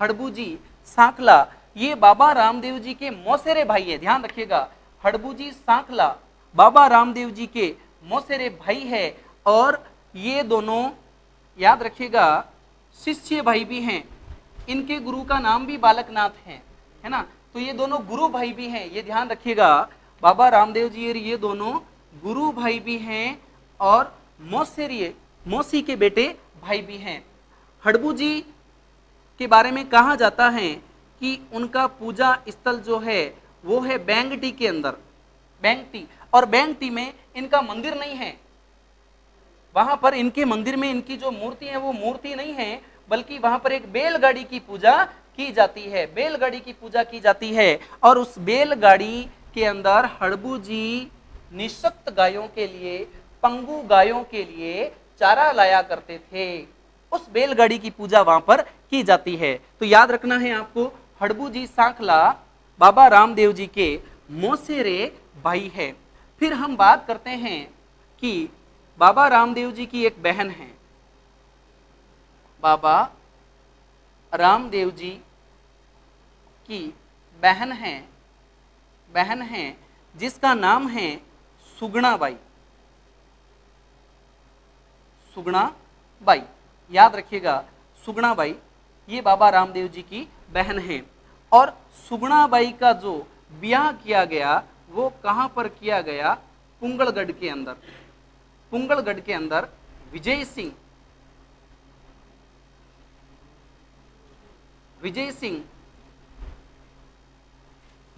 [SPEAKER 1] हड़बूजी सांखला, ये बाबा रामदेव जी के मौसेरे भाई है। ध्यान रखिएगा, हड़बूजी सांखला बाबा रामदेव जी के मौसेरे भाई है, और ये दोनों याद रखिएगा शिष्य भाई भी हैं। इनके गुरु का नाम भी बालकनाथ है ना, तो ये दोनों गुरु भाई भी हैं, ये ध्यान रखिएगा। बाबा रामदेव जी ये दोनों गुरु भाई भी हैं और मौसी के बेटे भाई भी हैं। हड़बू जी के बारे में कहा जाता है कि उनका पूजा स्थल जो है वो है बैंगटी के अंदर, बैंगटी, और बैंगटी में इनका मंदिर नहीं है। वहां पर इनके मंदिर में इनकी जो मूर्ति है वो मूर्ति नहीं है, बल्कि वहां पर एक बैलगाड़ी की पूजा की जाती है, बैलगाड़ी की पूजा की जाती है। और उस बैलगाड़ी के अंदर हड़बू जी निःशक्त गायों के लिए, पंगु गायों के लिए चारा लाया करते थे। उस बैलगाड़ी की पूजा वहां पर की जाती है। तो याद रखना है आपको, हड़बू जी सांखला बाबा रामदेव जी के मौसेरे भाई है। फिर हम बात करते हैं कि बाबा रामदेव जी की एक बहन है, बाबा रामदेव जी की बहन है जिसका नाम है सुगुणा बाई, सुगुणा बाई, याद रखिएगा सुगुणा बाई ये बाबा रामदेव जी की बहन है। और सुगुणा बाई का जो ब्याह किया गया वो कहां पर किया गया? पुंगलगढ़ के अंदर, पुंगलगढ़ के अंदर विजय सिंह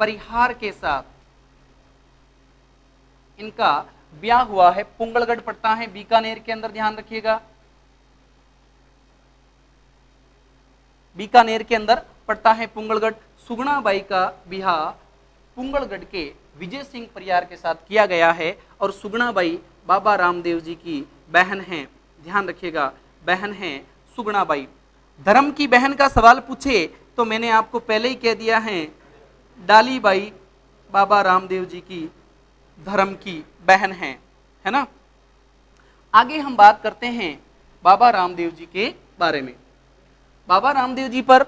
[SPEAKER 1] परिहार के साथ इनका ब्याह हुआ है। पुंगलगढ़ पड़ता है बीकानेर के अंदर, ध्यान रखिएगा, बीकानेर के अंदर पड़ता है पुंगलगढ़। सुगुणा बाई का ब्याह पुंगलगढ़ के विजय सिंह परिहार के साथ किया गया है। और सुगुणा बाई बाबा रामदेव जी की बहन है, ध्यान रखिएगा, बहन है सुगुणा बाई। धर्म की बहन का सवाल पूछे तो मैंने आपको पहले ही कह दिया है, डाली बाई बाबा रामदेव जी की धर्म की बहन है ना। आगे हम बात करते हैं बाबा रामदेव जी के बारे में। बाबा रामदेव जी पर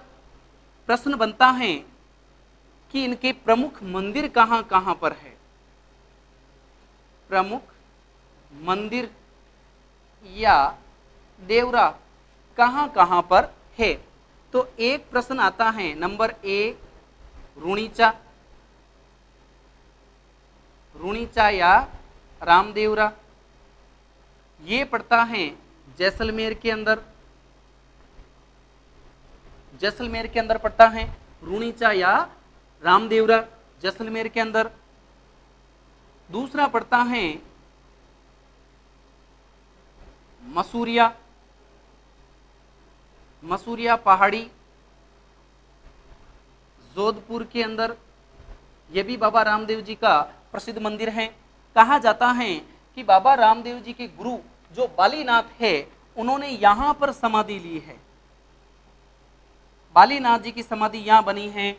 [SPEAKER 1] प्रश्न बनता है कि इनके प्रमुख मंदिर कहां कहां पर है, प्रमुख मंदिर या देवरा कहां कहां पर है। तो एक प्रश्न आता है नंबर ए रुणीचा, रुणीचा या रामदेवरा, ये पड़ता है जैसलमेर के अंदर, जैसलमेर के अंदर पड़ता है रुणीचा या रामदेवरा, जैसलमेर के अंदर। दूसरा पड़ता है मसूरिया, मसूरिया पहाड़ी जोधपुर के अंदर, यह भी बाबा रामदेव जी का प्रसिद्ध मंदिर है। कहा जाता है कि बाबा रामदेव जी के गुरु जो बालीनाथ है उन्होंने यहां पर समाधि ली है, बालीनाथ जी की समाधि यहां बनी है।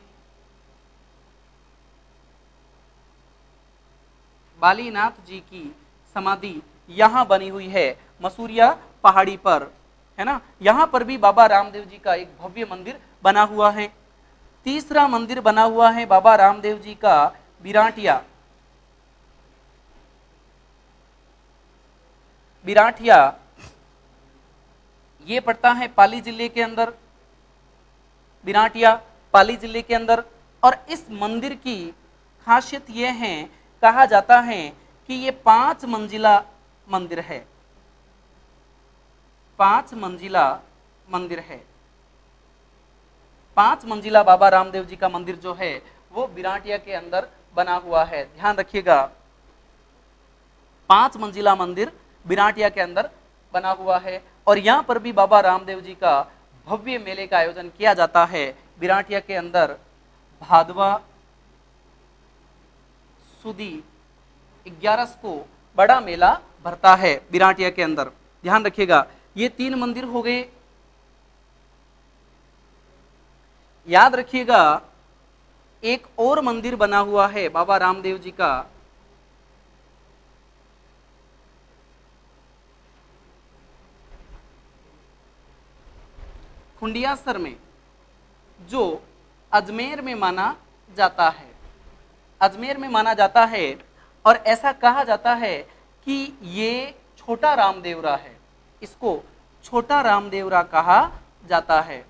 [SPEAKER 1] बालीनाथ जी की समाधि यहाँ बनी हुई है, मसूरिया पहाड़ी पर, है ना। यहाँ पर भी बाबा रामदेव जी का एक भव्य मंदिर बना हुआ है। तीसरा मंदिर बना हुआ है बाबा रामदेव जी का बिराटिया। बिराटिया ये पड़ता है पाली जिले के अंदर, बिराटिया पाली जिले के अंदर। और इस मंदिर की खासियत यह है, कहा जाता है कि ये 5 मंजिला मंदिर है, 5 मंजिला मंदिर है। 5 मंजिला बाबा रामदेव जी का मंदिर जो है वो बिराटिया के अंदर बना हुआ है। ध्यान रखिएगा, 5 मंजिला मंदिर बिराटिया के अंदर बना हुआ है। और यहाँ पर भी बाबा रामदेव जी का भव्य मेले का आयोजन किया जाता है। बिराटिया के अंदर भादवा सुदी 11 को बड़ा मेला भरता है बिराटिया के अंदर। ध्यान रखिएगा, ये 3 मंदिर हो गए। याद रखिएगा, एक और मंदिर बना हुआ है बाबा रामदेव जी का, खुंडियासर में, जो अजमेर में माना जाता है, अजमेर में माना जाता है। और ऐसा कहा जाता है कि ये छोटा रामदेवरा है, इसको छोटा रामदेवरा कहा जाता है,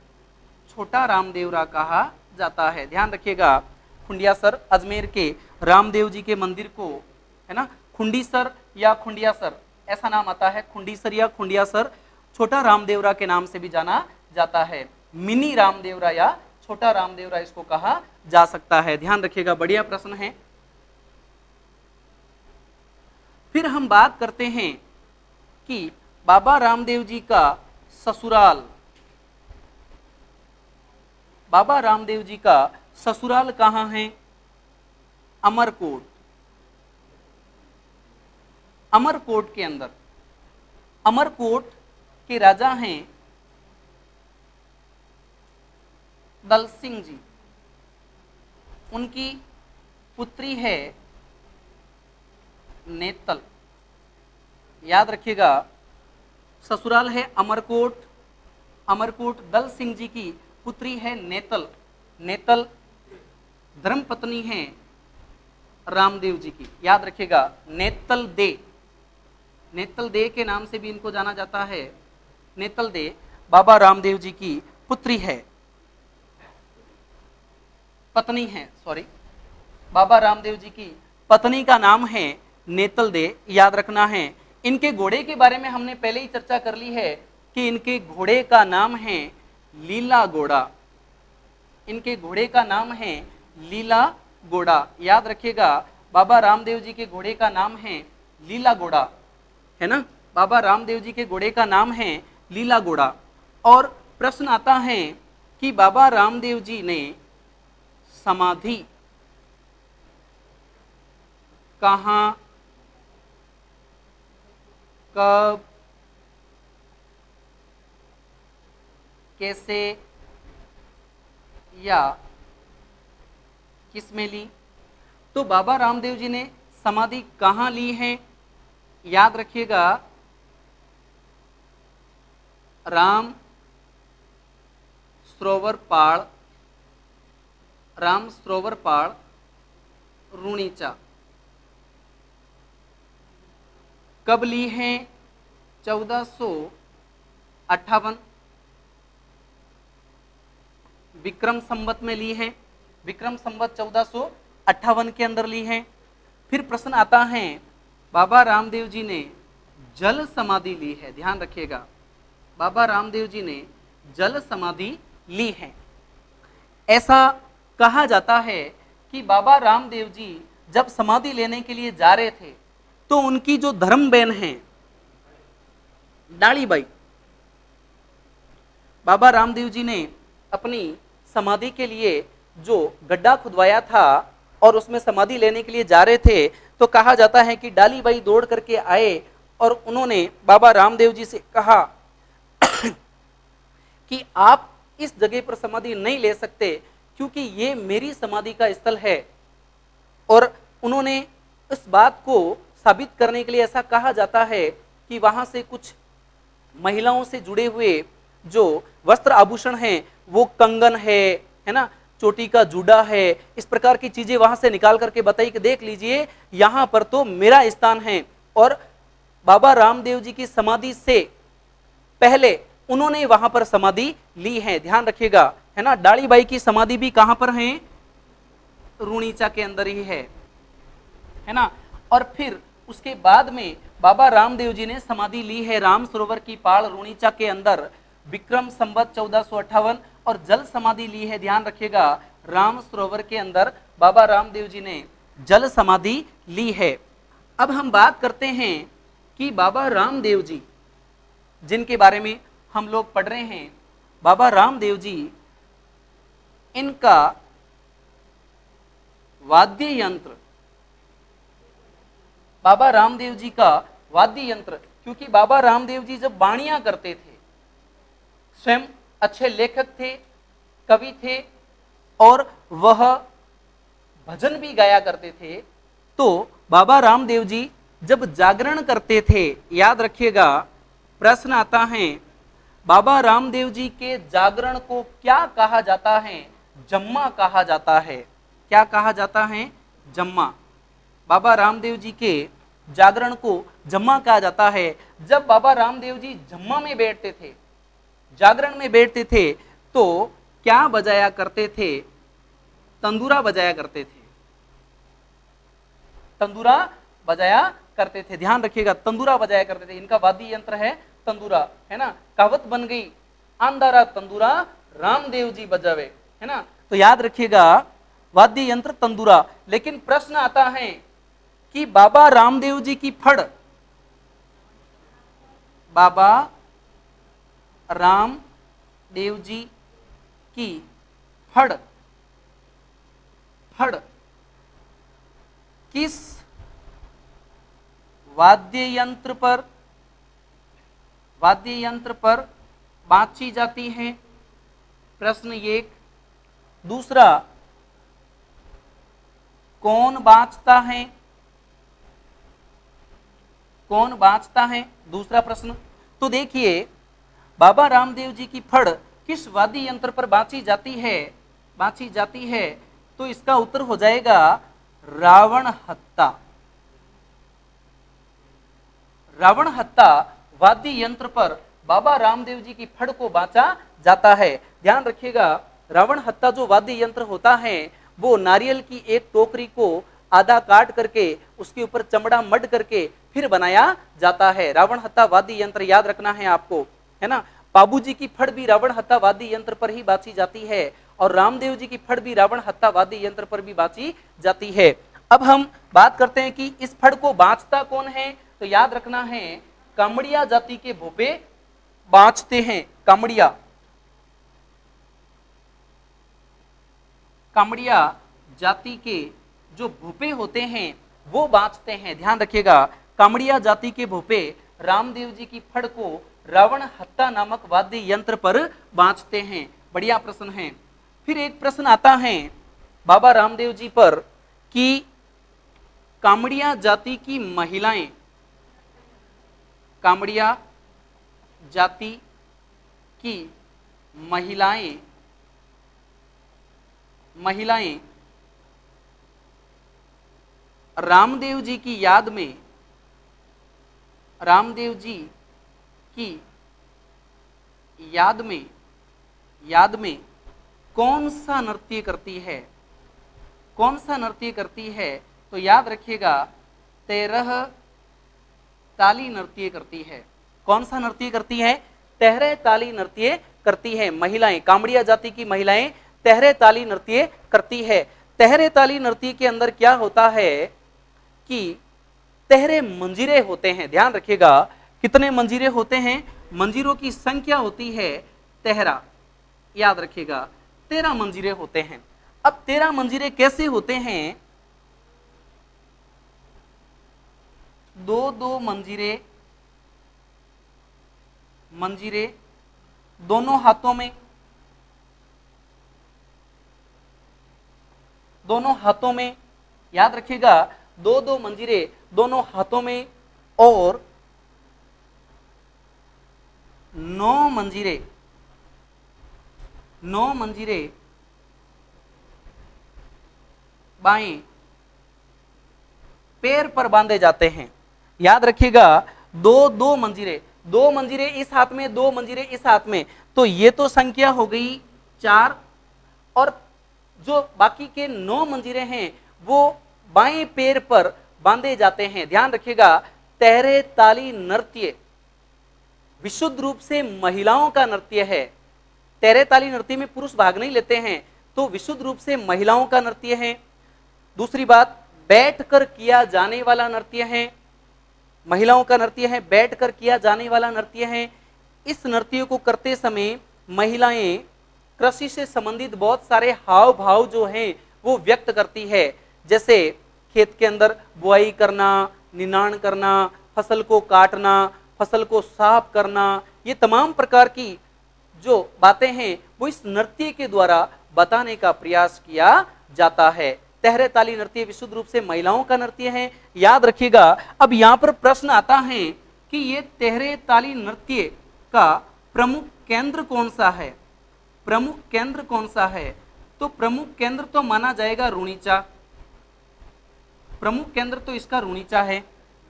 [SPEAKER 1] छोटा रामदेवरा कहा जाता है। ध्यान रखिएगा, खुंडियासर अजमेर के रामदेव जी के मंदिर को, है ना, खुंडीसर या खुंडियासर ऐसा नाम आता है, खुंडीसर या खुंडियासर छोटा रामदेवरा के नाम से भी जाना जाता है। मिनी रामदेवरा या छोटा रामदेवरा इसको कहा जा सकता है। ध्यान रखिएगा, बढ़िया प्रश्न है। फिर हम बात करते हैं कि बाबा रामदेव जी का ससुराल, बाबा रामदेव जी का ससुराल कहाँ है? अमरकोट, अमरकोट के अंदर। अमरकोट के राजा हैं दल सिंह जी, उनकी पुत्री है नेतल। याद रखिएगा, ससुराल है अमरकोट, अमरकोट दल सिंह जी की पुत्री है नेतल। नेतल धर्मपत्नी है रामदेव जी की। याद रखिएगा, नेतल दे, नेतल दे के नाम से भी इनको जाना जाता है। नेतल दे बाबा रामदेव जी की पुत्री है, पत्नी है, सॉरी, बाबा रामदेव जी की पत्नी का नाम है नेतल दे। याद रखना है। इनके घोड़े के बारे में हमने पहले ही चर्चा कर ली है कि इनके घोड़े का नाम है लीला घोड़ा, इनके घोड़े का नाम है लीला घोड़ा। याद रखिएगा, बाबा रामदेव जी के घोड़े का नाम है लीला घोड़ा, है ना, बाबा रामदेव जी के घोड़े का नाम है लीला घोड़ा। और प्रश्न आता है कि बाबा रामदेव जी ने समाधि कहाँ, कब, कैसे या किस में ली? तो बाबा रामदेव जी ने समाधि कहाँ ली है? याद रखिएगा, राम सरोवर पाड़, राम सरोवर पाड़ रूणीचा। कब ली है? 1458 विक्रम संवत में ली है, विक्रम संवत 1458 के अंदर ली है। फिर प्रश्न आता है, बाबा रामदेव जी ने जल समाधि ली है। ध्यान रखिएगा, बाबा रामदेव जी ने जल समाधि ली है। ऐसा कहा जाता है कि बाबा रामदेव जी जब समाधि लेने के लिए जा रहे थे तो उनकी जो धर्म बहन है डालीबाई, बाबा रामदेव जी ने अपनी समाधि के लिए जो गड्ढा खुदवाया था और उसमें समाधि लेने के लिए जा रहे थे, तो कहा जाता है कि डालीबाई दौड़ करके आए और उन्होंने बाबा रामदेव जी से कहा कि आप इस जगह पर समाधि नहीं ले सकते क्योंकि ये मेरी समाधि का स्थल है। और उन्होंने इस बात को साबित करने के लिए ऐसा कहा जाता है कि वहां से कुछ महिलाओं से जुड़े हुए जो वस्त्र आभूषण हैं, वो कंगन है ना, चोटी का जूड़ा है, इस प्रकार की चीजें वहां से निकाल करके बताई कि देख लीजिए यहां पर तो मेरा स्थान है। और बाबा रामदेव जी की समाधि से पहले उन्होंने वहां पर समाधि ली है, ध्यान रखिएगा, है ना। डालीबाई की समाधि भी कहां पर है? रूणीचा के अंदर ही है ना। और फिर उसके बाद में बाबा रामदेव जी ने समाधि ली है राम सरोवर की पाड़ रूणीचा के अंदर, विक्रम संवत 1458, और जल समाधि ली है, ध्यान रखिएगा, राम सरोवर के अंदर बाबा रामदेव जी ने जल समाधि ली है। अब हम बात करते हैं कि बाबा रामदेव जी जिनके बारे में हम लोग पढ़ रहे हैं, बाबा रामदेव जी, इनका वाद्य यंत्र, बाबा रामदेव जी का वाद्य यंत्र, क्योंकि बाबा रामदेव जी जब वाणियां करते थे, स्वयं अच्छे लेखक थे, कवि थे, और वह भजन भी गाया करते थे, तो बाबा रामदेव जी जब जागरण करते थे, याद रखिएगा, प्रश्न आता है बाबा रामदेव जी के जागरण को क्या कहा जाता है? जम्मा कहा जाता है। क्या कहा जाता है? जम्मा। बाबा रामदेव जी के जागरण को जम्मा कहा जाता है। जब बाबा रामदेव जी जम्मा में बैठते थे, जागरण में बैठते थे, तो क्या बजाया करते थे? तंदूरा बजाया करते थे, तंदूरा बजाया करते थे, ध्यान रखिएगा, तंदूरा बजाया करते थे। इनका वाद्य यंत्र है तंदूरा, है ना। कहावत बन गई, आंदारा तंदूरा रामदेव जी बजावे, है ना। तो याद रखिएगा, वाद्य यंत्र तंदूरा। लेकिन प्रश्न आता है कि बाबा रामदेव जी की फड़, बाबा रामदेव जी की फड़, फड़ किस वाद्य यंत्र पर बांची जाती है? प्रश्न एक। दूसरा, कौन बांचता है? कौन बांचता है? दूसरा प्रश्न। तो देखिए, बाबा रामदेव जी की फड़ किस वाद्य यंत्र पर बांची जाती है? तो इसका उत्तर हो जाएगा रावण हत्ता। रावण हत्ता वाद्य यंत्र पर बाबा रामदेव जी की फड़ को बांचा जाता है। ध्यान रखिएगा, रावण हत्ता जो वाद्य यंत्र होता है, वो नारियल की एक टोकरी को आधा काट करके उसके ऊपर चमड़ा मड करके फिर बनाया जाता है। रावण हत्ता वाद्य यंत्र याद रखना है आपको, है ना। बाबूजी की फड़ भी रावण हत्ता वाद्य यंत्र पर ही बांची जाती है, और रामदेव जी की फड़ भी रावण हत्ता वाद्य यंत्र पर भी बांची जाती है। अब हम बात करते हैं कि इस फड़ को बांचता कौन है? तो याद रखना है, कामड़िया जाति के भोपे बांचते हैं। कामड़िया जाति के जो भोपे होते हैं वो बांचते हैं। ध्यान रखिएगा, कामड़िया जाति के भोपे रामदेव जी की फड़ को रावण हत्ता नामक वाद्य यंत्र पर बांचते हैं। बढ़िया प्रश्न है। फिर एक प्रश्न आता है बाबा रामदेव जी पर कि कामड़िया जाति की महिलाएं, कामड़िया जाति की महिलाएं रामदेव जी की याद में, रामदेव जी की याद में कौन सा नृत्य करती है? कौन सा नृत्य करती है? तो याद रखिएगा, 13 ताली नृत्य करती है। कौन सा नृत्य करती है? 13 ताली नृत्य करती है महिलाएं। कामड़िया जाति की महिलाएं 13 ताली नृत्य करती है। 13 ताली नृत्य के अंदर क्या होता है कि 13 मंजीरे होते हैं। ध्यान रखिएगा, कितने मंजीरे होते हैं? मंजीरों की संख्या होती है 13। याद रखिएगा, 13 मंजीरे होते हैं। अब 13 मंजीरे कैसे होते हैं? 2-2 मंजीरे दोनों हाथों में, याद रखिएगा, दो दो मंजीरे दोनों हाथों में और 9 मंजीरे बाएं पैर पर बांधे जाते हैं। याद रखिएगा, दो मंजीरे इस हाथ में, 2 मंजीरे इस हाथ में, तो ये तो संख्या हो गई 4, और जो बाकी के 9 मंजीरे हैं वो बाएं पैर पर बांधे जाते हैं। ध्यान रखिएगा, तहरे ताली नृत्य विशुद्ध रूप से महिलाओं का नृत्य है। तहरे ताली नृत्य में पुरुष भाग नहीं लेते हैं, तो विशुद्ध रूप से महिलाओं का नृत्य है। दूसरी बात, बैठकर किया जाने वाला नृत्य है, महिलाओं का नृत्य है, बैठकर किया जाने वाला नृत्य है। इस नृत्य को करते समय महिलाएं कृषि से संबंधित बहुत सारे हाव भाव जो हैं वो व्यक्त करती है, जैसे खेत के अंदर बुआई करना, निनाण करना, फसल को काटना, फसल को साफ करना, ये तमाम प्रकार की जो बातें हैं वो इस नृत्य के द्वारा बताने का प्रयास किया जाता है। तहरे ताली नृत्य विशुद्ध रूप से महिलाओं का नृत्य है। याद रखिएगा, अब यहां पर प्रश्न आता है कि ये तहरे ताली नृत्य का प्रमुख केंद्र कौन सा है? प्रमुख केंद्र कौन सा है? तो प्रमुख केंद्र तो माना जाएगा रुणीचा। प्रमुख केंद्र तो इसका रुणीचा है,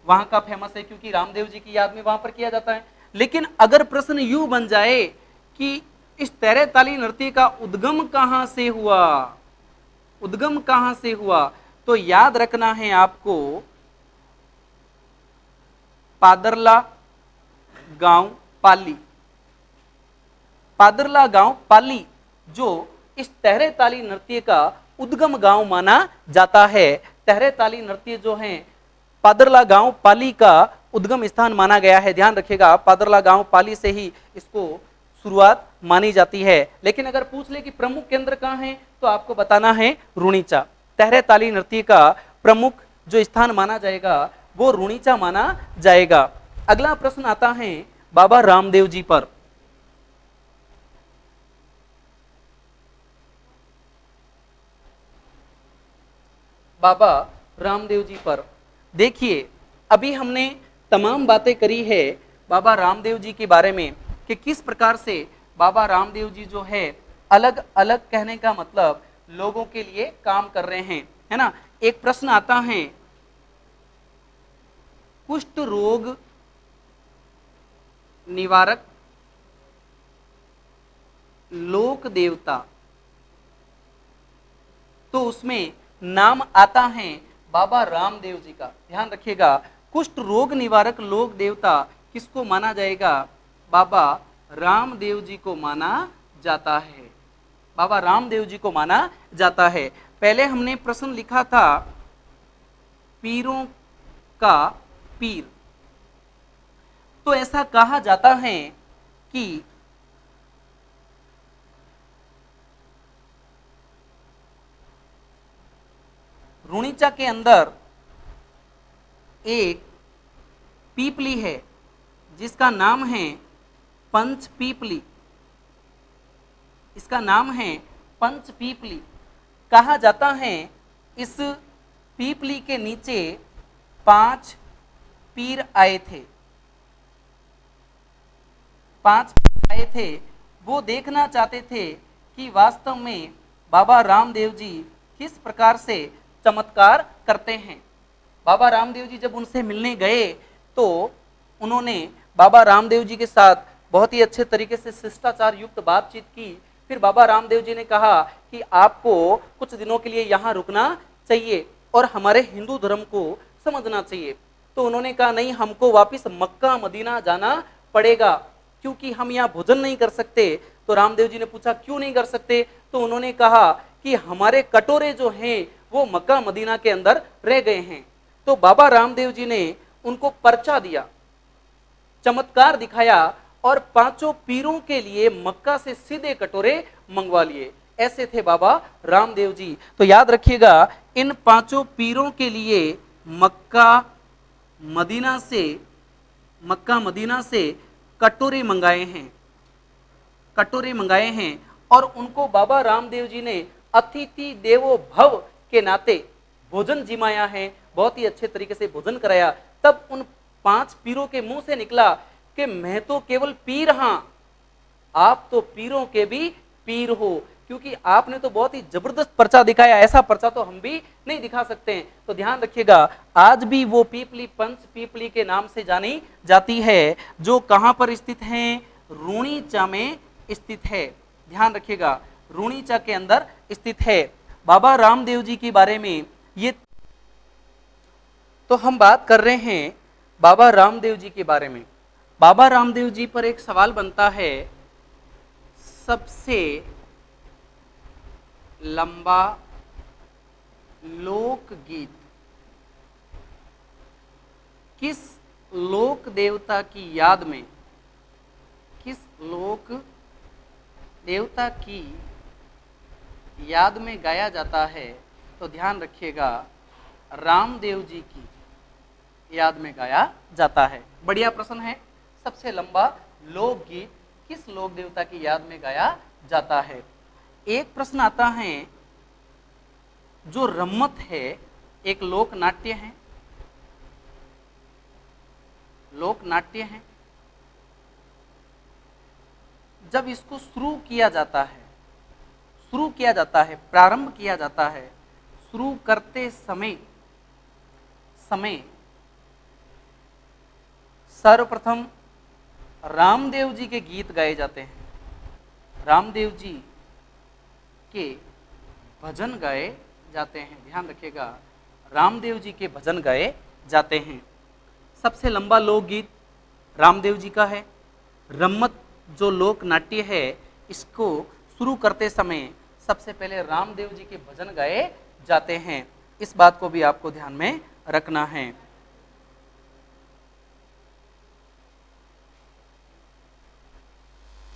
[SPEAKER 1] वहां का फेमस है क्योंकि रामदेव जी की याद में वहां पर किया जाता है। लेकिन अगर प्रश्न यूं बन जाए कि इस तहरे ताली नृत्य का उद्गम कहां से हुआ, उद्गम कहां से हुआ, तो याद रखना है आपको पादरला गांव पाली, पादरला गांव पाली जो इस तहरे ताली नृत्य का उद्गम गांव माना जाता है। तहरे ताली नृत्य जो है पादरला गांव पाली का उद्गम स्थान माना गया है। ध्यान रखिएगा, पादरला गांव पाली से ही इसको शुरुआत मानी जाती है। लेकिन अगर पूछ ले कि प्रमुख केंद्र कहां है, तो आपको बताना है रुणीचा। तहरे ताली नृत्य का प्रमुख जो स्थान माना जाएगा वो रुणीचा माना जाएगा। अगला प्रश्न आता है बाबा रामदेव जी पर। बाबा रामदेव जी पर देखिए, अभी हमने तमाम बातें करी है बाबा रामदेव जी के बारे में कि किस प्रकार से बाबा रामदेव जी जो है अलग अलग, कहने का मतलब लोगों के लिए काम कर रहे हैं, है ना। एक प्रश्न आता है, कुष्ठ रोग निवारक लोक देवता, तो उसमें नाम आता है बाबा रामदेव जी का। ध्यान रखिएगा, कुष्ठ रोग निवारक लोक देवता किसको माना जाएगा? बाबा रामदेव जी को माना जाता है। बाबा रामदेव जी को माना जाता है। पहले हमने प्रश्न लिखा था पीरों का पीर, तो ऐसा कहा जाता है कि रुणीचा के अंदर एक पीपली है जिसका नाम है पंच पीपली, इसका नाम है पंच पीपली। कहा जाता है इस पीपली के नीचे 5 पीर आए थे, 5 पीर आए थे। वो देखना चाहते थे कि वास्तव में बाबा रामदेव जी किस प्रकार से चमत्कार करते हैं। बाबा रामदेव जी जब उनसे मिलने गए तो उन्होंने बाबा रामदेव जी के साथ बहुत ही अच्छे तरीके से शिष्टाचार युक्त बातचीत की। फिर बाबा रामदेव जी ने कहा कि आपको कुछ दिनों के लिए यहाँ रुकना चाहिए और हमारे हिंदू धर्म को समझना चाहिए। तो उन्होंने कहा नहीं, हमको वापस मक्का मदीना जाना पड़ेगा क्योंकि हम यहाँ भोजन नहीं कर सकते। तो रामदेव जी ने पूछा क्यों नहीं कर सकते? तो उन्होंने कहा कि हमारे कटोरे जो हैं वो मक्का मदीना के अंदर रह गए हैं। तो बाबा रामदेव जी ने उनको पर्चा दिया, चमत्कार दिखाया और 5 पीरों के लिए मक्का से सीधे कटोरे मंगवा लिए। ऐसे थे बाबा रामदेव जी। तो याद रखिएगा, इन 5 पीरों के लिए मक्का मदीना से कटोरे मंगाए हैं, कटोरे मंगाए हैं और उनको बाबा रामदेव जी ने अतिथि देवो भव के नाते भोजन जिमाया है, बहुत ही अच्छे तरीके से भोजन कराया, तब उन 5 पीरों के मुंह से निकला कि मैं तो केवल पीर हां, आप तो पीरों के भी पीर हो, क्योंकि आपने तो बहुत ही जबरदस्त पर्चा दिखाया, ऐसा पर्चा तो हम भी नहीं दिखा सकते हैं। तो ध्यान रखिएगा, आज भी वो पीपली पंच पीपली के नाम से जानी जाती है, जो कहां पर स्थित है, रूणीचा में स्थित है। ध्यान रखिएगा, रूणीचा के अंदर स्थित है। बाबा रामदेव जी के बारे में ये तो हम बात कर रहे हैं बाबा रामदेव जी के बारे में। बाबा रामदेव जी पर एक सवाल बनता है, सबसे लंबा लोकगीत किस लोक देवता की याद में, किस लोक देवता की याद में गाया जाता है? तो ध्यान रखिएगा, रामदेव जी की याद में गाया जाता है। बढ़िया प्रश्न है, सबसे लंबा लोकगीत किस लोक देवता की याद में गाया जाता है? एक प्रश्न आता है, जो रम्मत है एक लोक नाट्य है, लोक नाट्य है। जब इसको शुरू किया जाता है, शुरू किया जाता है, प्रारंभ किया जाता है, शुरू करते समय सर्वप्रथम रामदेव जी के गीत गाए जाते हैं, रामदेव जी के भजन गाए जाते हैं। ध्यान रखिएगा, रामदेव जी के भजन गाए जाते हैं। सबसे लंबा लोकगीत रामदेव जी का है। रम्मत जो लोक नाट्य है, इसको शुरू करते समय सबसे पहले रामदेव जी के भजन गाए जाते हैं। इस बात को भी आपको ध्यान में रखना है।